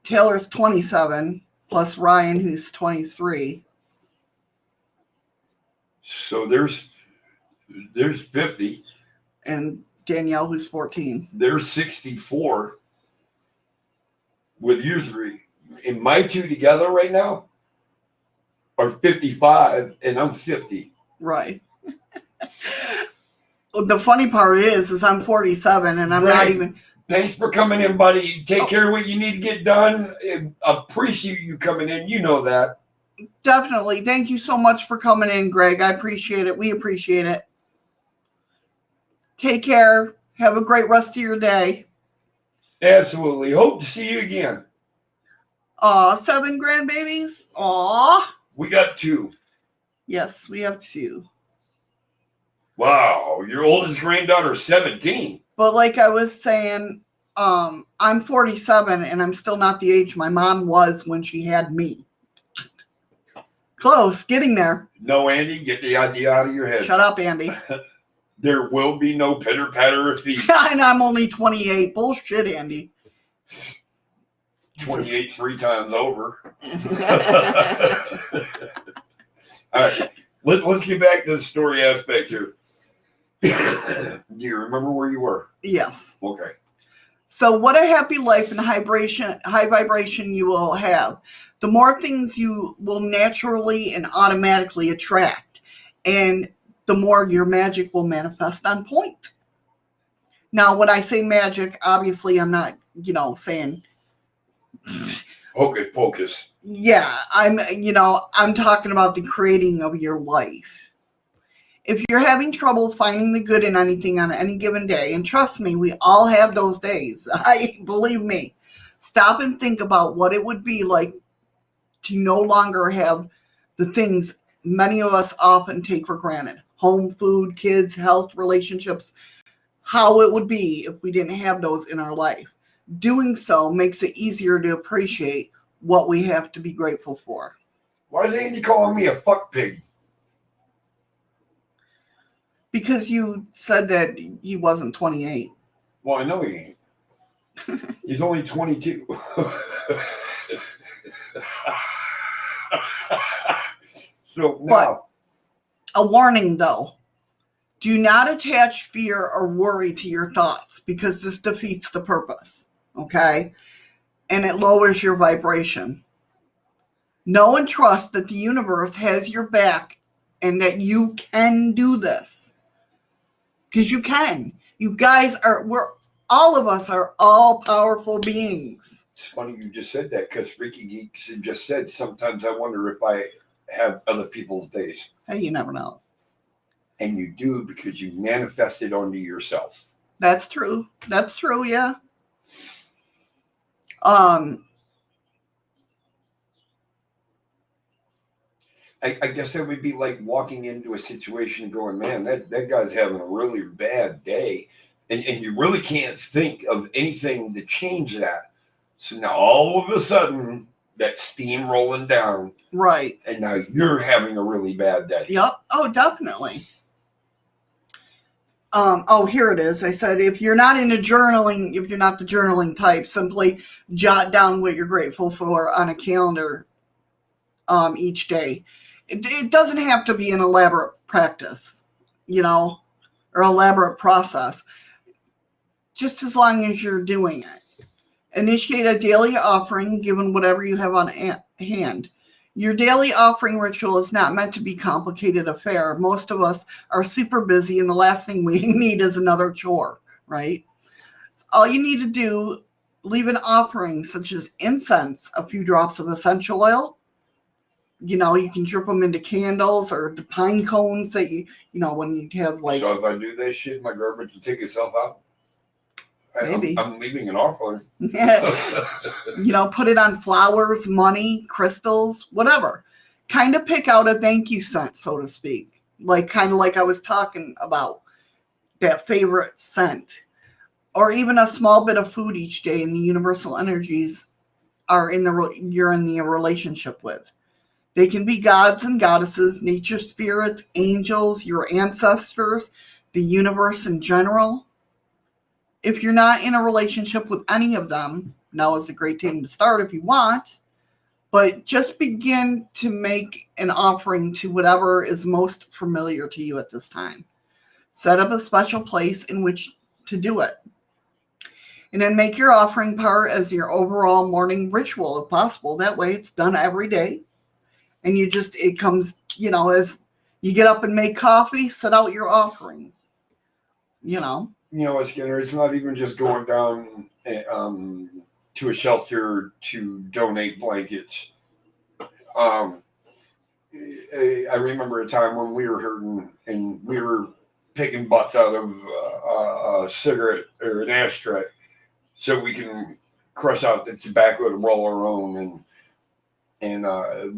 Taylor's 27, plus Ryan, who's 23. So there's 50. And Danielle, who's 14. There's 64 with you 3. And my 2 together right now are 55, and I'm 50. Right. The funny part is I'm 47, and I'm not Right. even. Thanks for coming in, buddy. Take care of what you need to get done. I appreciate you coming in. You know that. Definitely. Thank you so much for coming in, Greg. I appreciate it. We appreciate it. Take care. Have a great rest of your day. Absolutely. Hope to see you again. 7 grandbabies? Aw. We got 2. Yes, we have 2. Wow, your oldest granddaughter's 17. But like I was saying, I'm 47 and I'm still not the age my mom was when she had me. Close, getting there. No, Andy, get the idea out of your head. Shut up, Andy. There will be no pitter patter of feet. And I'm only 28. Bullshit, Andy. 28 3 times over. All right, let's get back to the story aspect here. Do you remember where you were? Yes. Okay. So what a happy life and high vibration you will have. The more things you will naturally and automatically attract. And the more your magic will manifest on point. Now, when I say magic, obviously I'm not, saying... Hocus pocus. Yeah, I'm talking about the creating of your life. If you're having trouble finding the good in anything on any given day, and trust me, we all have those days. Believe me. Stop and think about what it would be like to no longer have the things many of us often take for granted. Home, food, kids, health, relationships. How it would be if we didn't have those in our life. Doing so makes it easier to appreciate what we have to be grateful for. Why is Andy calling me a fuck pig? Because you said that he wasn't 28. Well, I know he ain't. He's only 22. So now, But a warning though. Do not attach fear or worry to your thoughts because this defeats the purpose. Okay? And it lowers your vibration. Know and trust that the universe has your back and that you can do this. Because you can. You guys all of us are all powerful beings. it's funny you just said that because Freaky Geeks had just said sometimes I wonder if I have other people's days. Hey, you never know. And you do because you manifest it onto yourself. That's true. That's true, yeah. I guess that would be like walking into a situation going, man, that guy's having a really bad day. And you really can't think of anything to change that. So now all of a sudden, that steam rolling down. Right. And now you're having a really bad day. Yep. Oh, definitely. Here it is. I said, if you're not the journaling type, simply jot down what you're grateful for on a calendar each day. It doesn't have to be an elaborate practice, or elaborate process. Just as long as you're doing it. Initiate a daily offering, given whatever you have on hand. Your daily offering ritual is not meant to be a complicated affair. Most of us are super busy, and the last thing we need is another chore, right? All you need to do, leave an offering such as incense, a few drops of essential oil. You can drip them into candles or the pine cones that when you have like. So if I do that shit, my garbage will take itself out. Maybe. I'm leaving an offering. Put it on flowers, money, crystals, whatever. Kind of pick out a thank you scent, so to speak. Kind of like I was talking about, that favorite scent. Or even a small bit of food each day, and the universal energies you're in the relationship with. They can be gods and goddesses, nature spirits, angels, your ancestors, the universe in general. If you're not in a relationship with any of them, now is a great time to start if you want. But just begin to make an offering to whatever is most familiar to you at this time. Set up a special place in which to do it. And then make your offering part as your overall morning ritual if possible. That way it's done every day. And it comes, as you get up and make coffee, set out your offering. Skinner, it's not even just going down to a shelter to donate blankets. I remember a time when we were hurting and we were picking butts out of a cigarette or an ashtray so we can crush out the tobacco to roll our own. And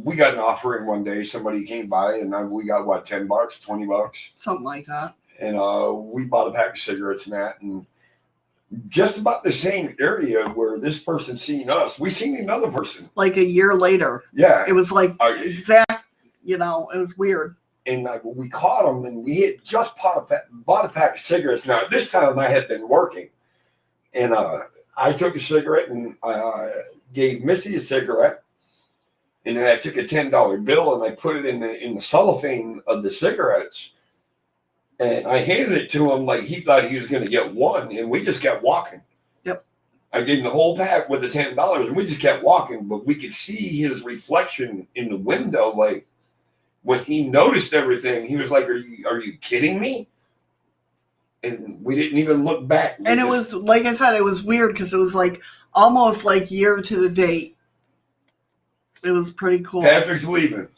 we got an offering one day. Somebody came by and we got what, $10, $20, Something like that. and we bought a pack of cigarettes and that, and just about the same area where this person seen us, we seen another person. Like a year later. Yeah, It was like exact, it was weird. and we caught him, and we had just bought a pack of cigarettes. Now, this time I had been working, and I took a cigarette and gave Missy a cigarette, and then I took a $10 bill and I put it in the cellophane of the cigarettes, and I handed it to him like he thought he was going to get one, and we just kept walking. Yep. I gave him the whole pack with the $10, and we just kept walking, but we could see his reflection in the window, like. When he noticed everything, he was like, "Are you kidding me?" And we didn't even look back. And it was, like I said, it was weird because it was like almost like year to the date. It was pretty cool. Patrick's leaving.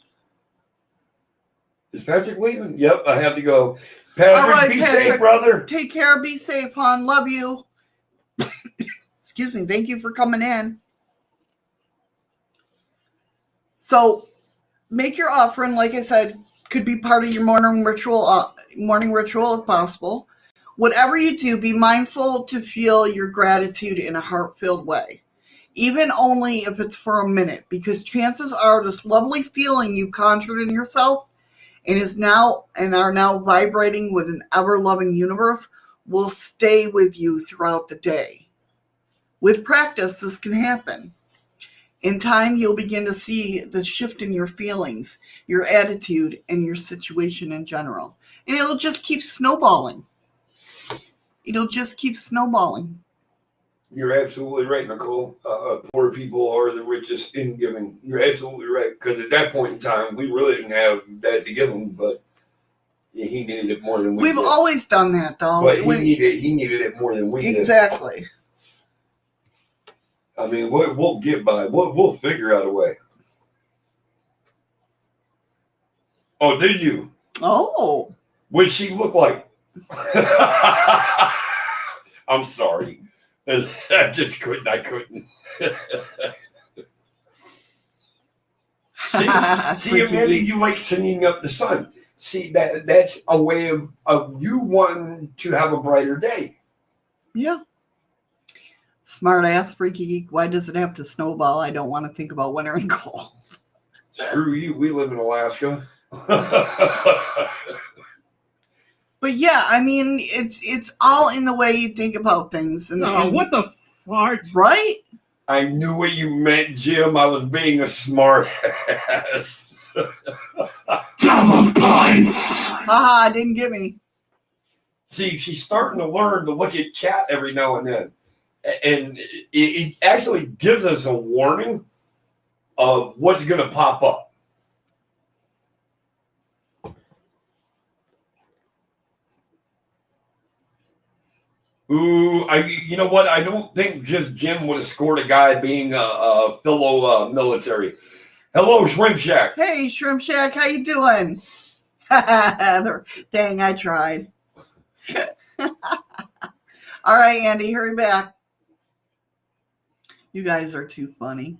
Is Patrick leaving? Yep, I have to go. Patrick, All right, be Patrick. safe, brother. Take care. Be safe, hon. Love you. Excuse me. Thank you for coming in. So, make your offering, like I said, could be part of your morning ritual if possible. Whatever you do, be mindful to feel your gratitude in a heart-filled way, even only if it's for a minute, because chances are this lovely feeling you conjured in yourself and are now vibrating with an ever-loving universe will stay with you throughout the day. With practice, this can happen. In time, you'll begin to see the shift in your feelings, your attitude, and your situation in general. And it'll just keep snowballing. It'll just keep snowballing. You're absolutely right, Nicole. Poor people are the richest in giving. You're absolutely right. Because at that point in time, we really didn't have that to give him, but he needed it more than we We've did. always done that, though. But he needed it more than we did. Exactly. I mean, we'll get by. We'll figure out a way. Oh, did you? Oh. What'd she look like? I'm sorry. I just couldn't. I couldn't. see, Amanda, you like singing up the sun. See, that's a way of you wanting to have a brighter day. Yeah. Smart ass, freaky geek. Why does it have to snowball? I don't want to think about winter and cold. Screw you. We live in Alaska. But yeah, I mean, it's all in the way you think about things. And what the fart? Right? I knew what you meant, Jim. I was being a smart ass. Double points. Haha, didn't get me. See, she's starting to learn to look at chat every now and then. And it actually gives us a warning of what's going to pop up. Ooh, you know what? I don't think just Jim would have scored a guy being a fellow military. Hello, Shrimp Shack. Hey, Shrimp Shack, how you doing? Dang, I tried. All right, Andy, hurry back. You guys are too funny.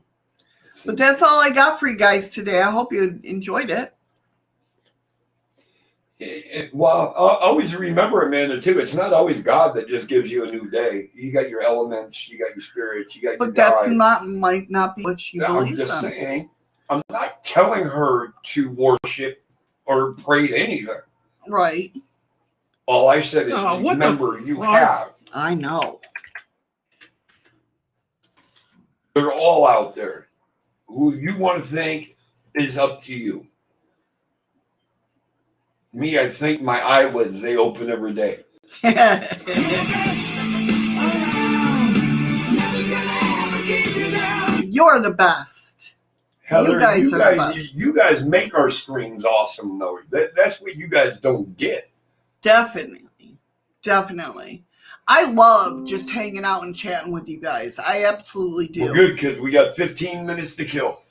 But that's all I got for you guys today. I hope you enjoyed it. Well, always remember, Amanda, too, it's not always God that just gives you a new day. You got your elements, you got your spirits, you got your But that's guides. might not be what she I'm believes just in. saying, I'm not telling her to worship or pray to anything. Right. All I said is, Oh, what the remember, you fart? have. I know. They're all out there. Who you want to think is up to you. Me, I think my eyelids, they open every day. You're the best. Heather, You guys are the best. you guys make our streams awesome, though. That's what you guys don't get. Definitely. Definitely. I love just hanging out and chatting with you guys. I absolutely do. Well, good, because we got 15 minutes to kill.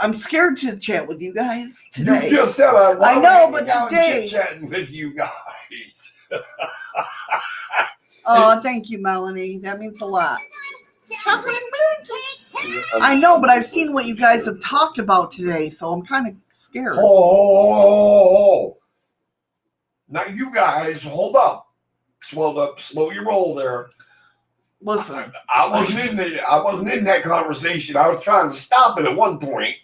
I'm scared to chat with you guys You today. just said I love I know, but hanging out and today- chit-chatting with you guys. Oh, thank you, Melanie. That means a lot. Chocolate mooncake time. I know, but I've seen what you guys have talked about today, so I'm kind of scared. Oh, now you guys, hold up. Slow your roll there. Listen, I wasn't in that conversation. I was trying to stop it at one point.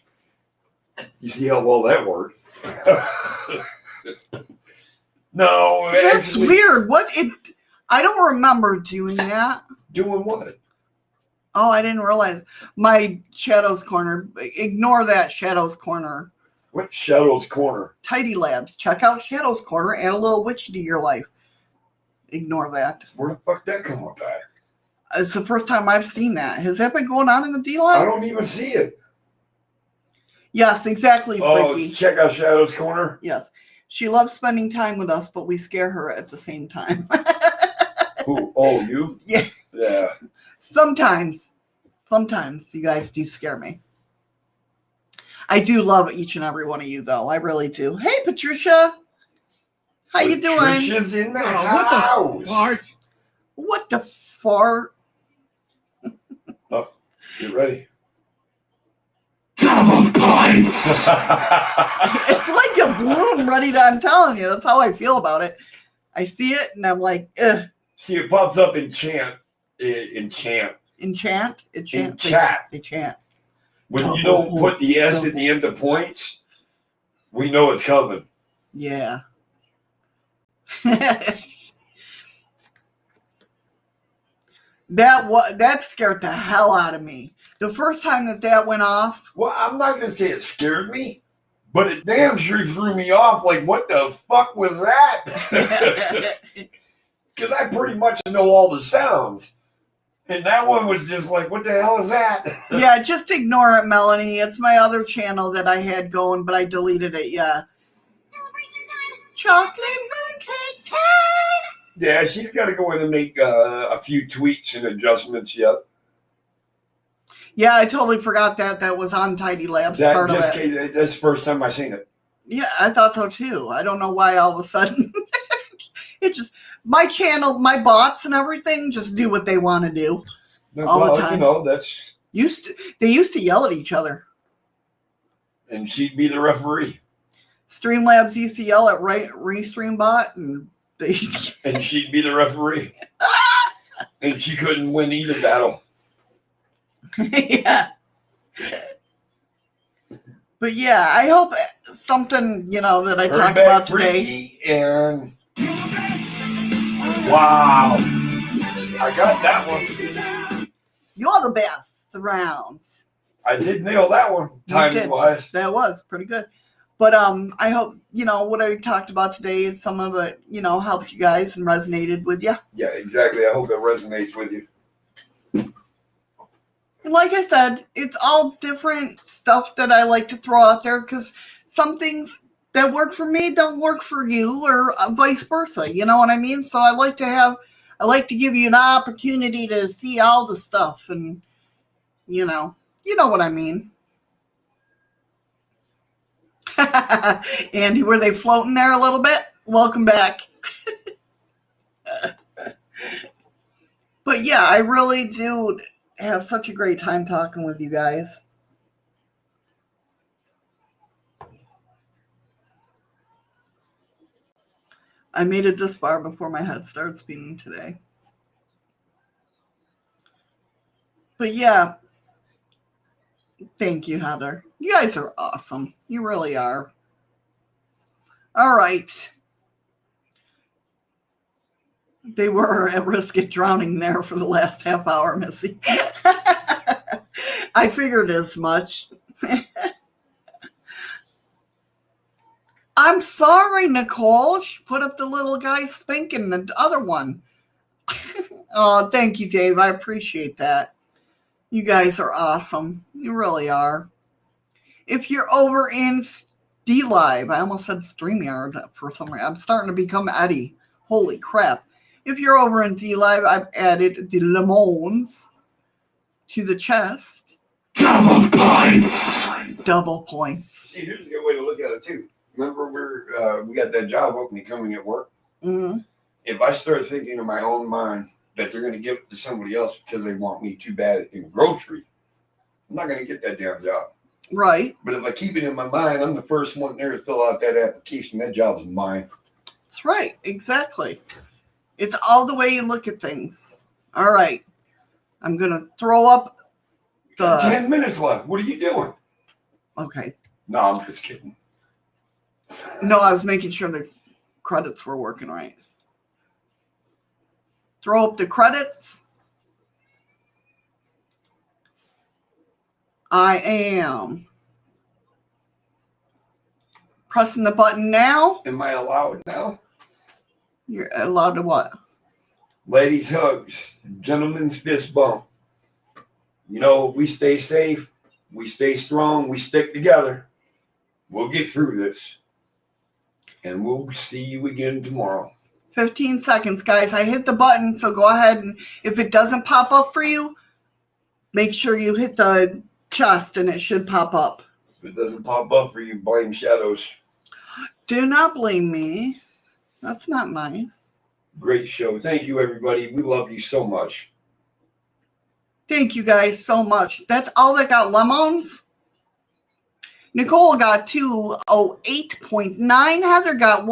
You see how well that worked? No, that's actually, weird. I don't remember doing that. doing what? Oh, I didn't realize. My Shadows Corner. Ignore that Shadows Corner. What Shadow's Corner? Tidy Labs. Check out Shadows Corner. Add a little witch to your life. Ignore that. Where the fuck that come up at? It's the first time I've seen that. Has that been going on in the D I Live? don't even see it. Yes, exactly, Oh, Freaky. check out Shadow's Corner. Yes. She loves spending time with us, but we scare her at the same time. Who? Oh, you? Yeah. Yeah. Sometimes you guys do scare me. I do love each and every one of you, though. I really do. Hey, Patricia. How you doing? Patricia's in the house. What the fart? What the fart? Get ready. Double points. It's like a bloom ready to, I'm telling you. That's how I feel about it. I see it, and I'm like, ugh. See, it pops up in chant. In chant. Enchant? It chant. In chat. They chant. When you don't put the S at the end of points, we know it's coming. Yeah. That scared the hell out of me. The first time that went off, Well, I'm not going to say it scared me, but it damn sure threw me off. Like, what the fuck was that? Because I pretty much know all the sounds. And that one was just like, what the hell is that? yeah, just ignore it, Melanie. It's my other channel that I had going, but I deleted it. Yeah. Celebration time. Chocolate Mooncake time. Yeah, she's got to go in and make a few tweaks and adjustments yet. Yeah, I totally forgot that was on Tidy Labs That part of just it. that's the first time I seen it. Yeah, I thought so too. I don't know why all of a sudden it just my channel, my bots and everything just do what they want to do. All the time. You know, that's They used to yell at each other. and she'd be the referee, Streamlabs used to yell at Restreambot, and they and she'd be the referee, and she couldn't win either battle. yeah. But yeah, I hope something that I Hurry talked back, about today. Freaky, and wow, I got that one. You're the best around. I did nail that one, You timing did. wise. That was pretty good. But I hope what I talked about today is some of it helped you guys and resonated with you. Yeah, exactly. I hope it resonates with you. And like I said, it's all different stuff that I like to throw out there because some things that work for me don't work for you, or vice versa. You know what I mean? So I like to give you an opportunity to see all the stuff, and you know what I mean. Andy, were they floating there a little bit? Welcome back. But yeah, I really do have such a great time talking with you guys. I made it this far before my head started spinning today. But yeah, thank you, Heather. You guys are awesome. You really are. All right. They were at risk of drowning there for the last half hour, Missy. I figured as much. I'm sorry, Nicole. She put up the little guy spanking the other one. Oh, thank you, Dave. I appreciate that. You guys are awesome. You really are. If you're over in D-Live, I almost said StreamYard for some reason. I'm starting to become Eddie. Holy crap. If you're over in D-Live, I've added the lemons to the chest. Double points. double points. See, here's a good way to look at it too. Remember, we got that job opening coming at work. Mm-hmm. If I start thinking in my own mind that they're going to give it to somebody else because they want me too bad in grocery, I'm not going to get that damn job. Right. But if I keep it in my mind, I'm the first one there to fill out that application. That job's mine. That's right. Exactly. It's all the way you look at things. All right. I'm going to throw up the... 10 minutes left. What are you doing? Okay. No, I'm just kidding. No, I was making sure the credits were working right. Throw up the credits. I am pressing the button now. Am I allowed now? You're allowed to what? Ladies hugs, gentlemen's fist bump. You know, we stay safe, we stay strong, we stick together. We'll get through this. And we'll see you again tomorrow. 15 seconds, guys. I hit the button, so go ahead and if it doesn't pop up for you, make sure you hit the chest and it should pop up. If it doesn't pop up for you, blame Shadows. Do not blame me. That's not nice. Great show. Thank you, everybody. We love you so much. Thank you guys so much. That's all that got lemons. Nicole got 208.9. Heather got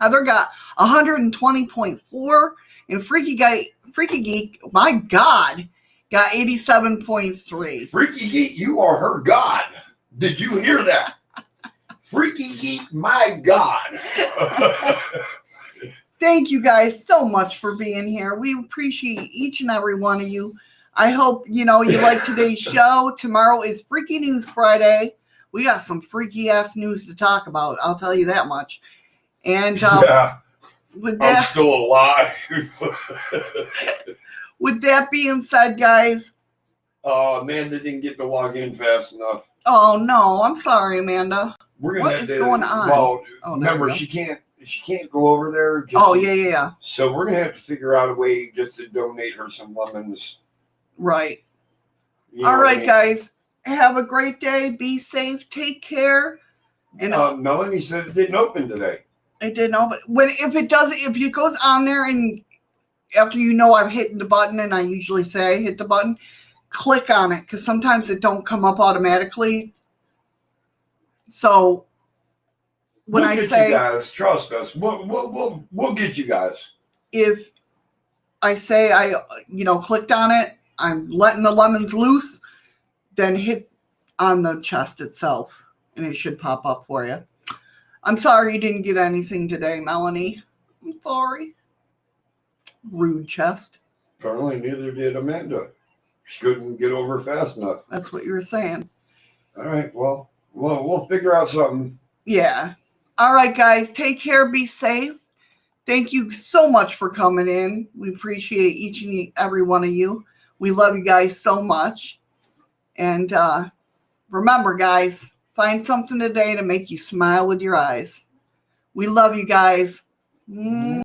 Heather got 120.4. And Freaky Geek, my God, got 87.3. Freaky Geek, you are her God. Did you hear that? Freaky Geek, my God. Thank you guys so much for being here. We appreciate each and every one of you. I hope, you like today's show. Tomorrow is Freaky News Friday. We got some freaky ass news to talk about. I'll tell you that much. And Yeah, with I'm that, still alive. with that being said, guys. Amanda didn't get to log in fast enough. Oh no, I'm sorry, Amanda. We're gonna What have is to, going on? Well, Oh, there we remember go. she can't go over there. Oh yeah. So we're gonna have to figure out a way just to donate her some lemons. Right. You know All what I right, mean? guys. Have a great day. Be safe. Take care. And Melanie said it didn't open today. I didn't know, but if it goes on there and after I've hit the button and I usually say I hit the button, click on it because sometimes it don't come up automatically. So when We'll I get say, you guys, trust us, we'll get you guys. if I say I clicked on it, I'm letting the lemons loose, then hit on the chest itself and it should pop up for you. I'm sorry you didn't get anything today, Melanie. I'm sorry. Rude chest. Apparently, neither did Amanda. She couldn't get over fast enough. That's what you were saying. All right, well, we'll figure out something. Yeah. All right, guys. Take care. Be safe. Thank you so much for coming in. We appreciate each and every one of you. We love you guys so much. And remember, guys, find something today to make you smile with your eyes. We love you guys.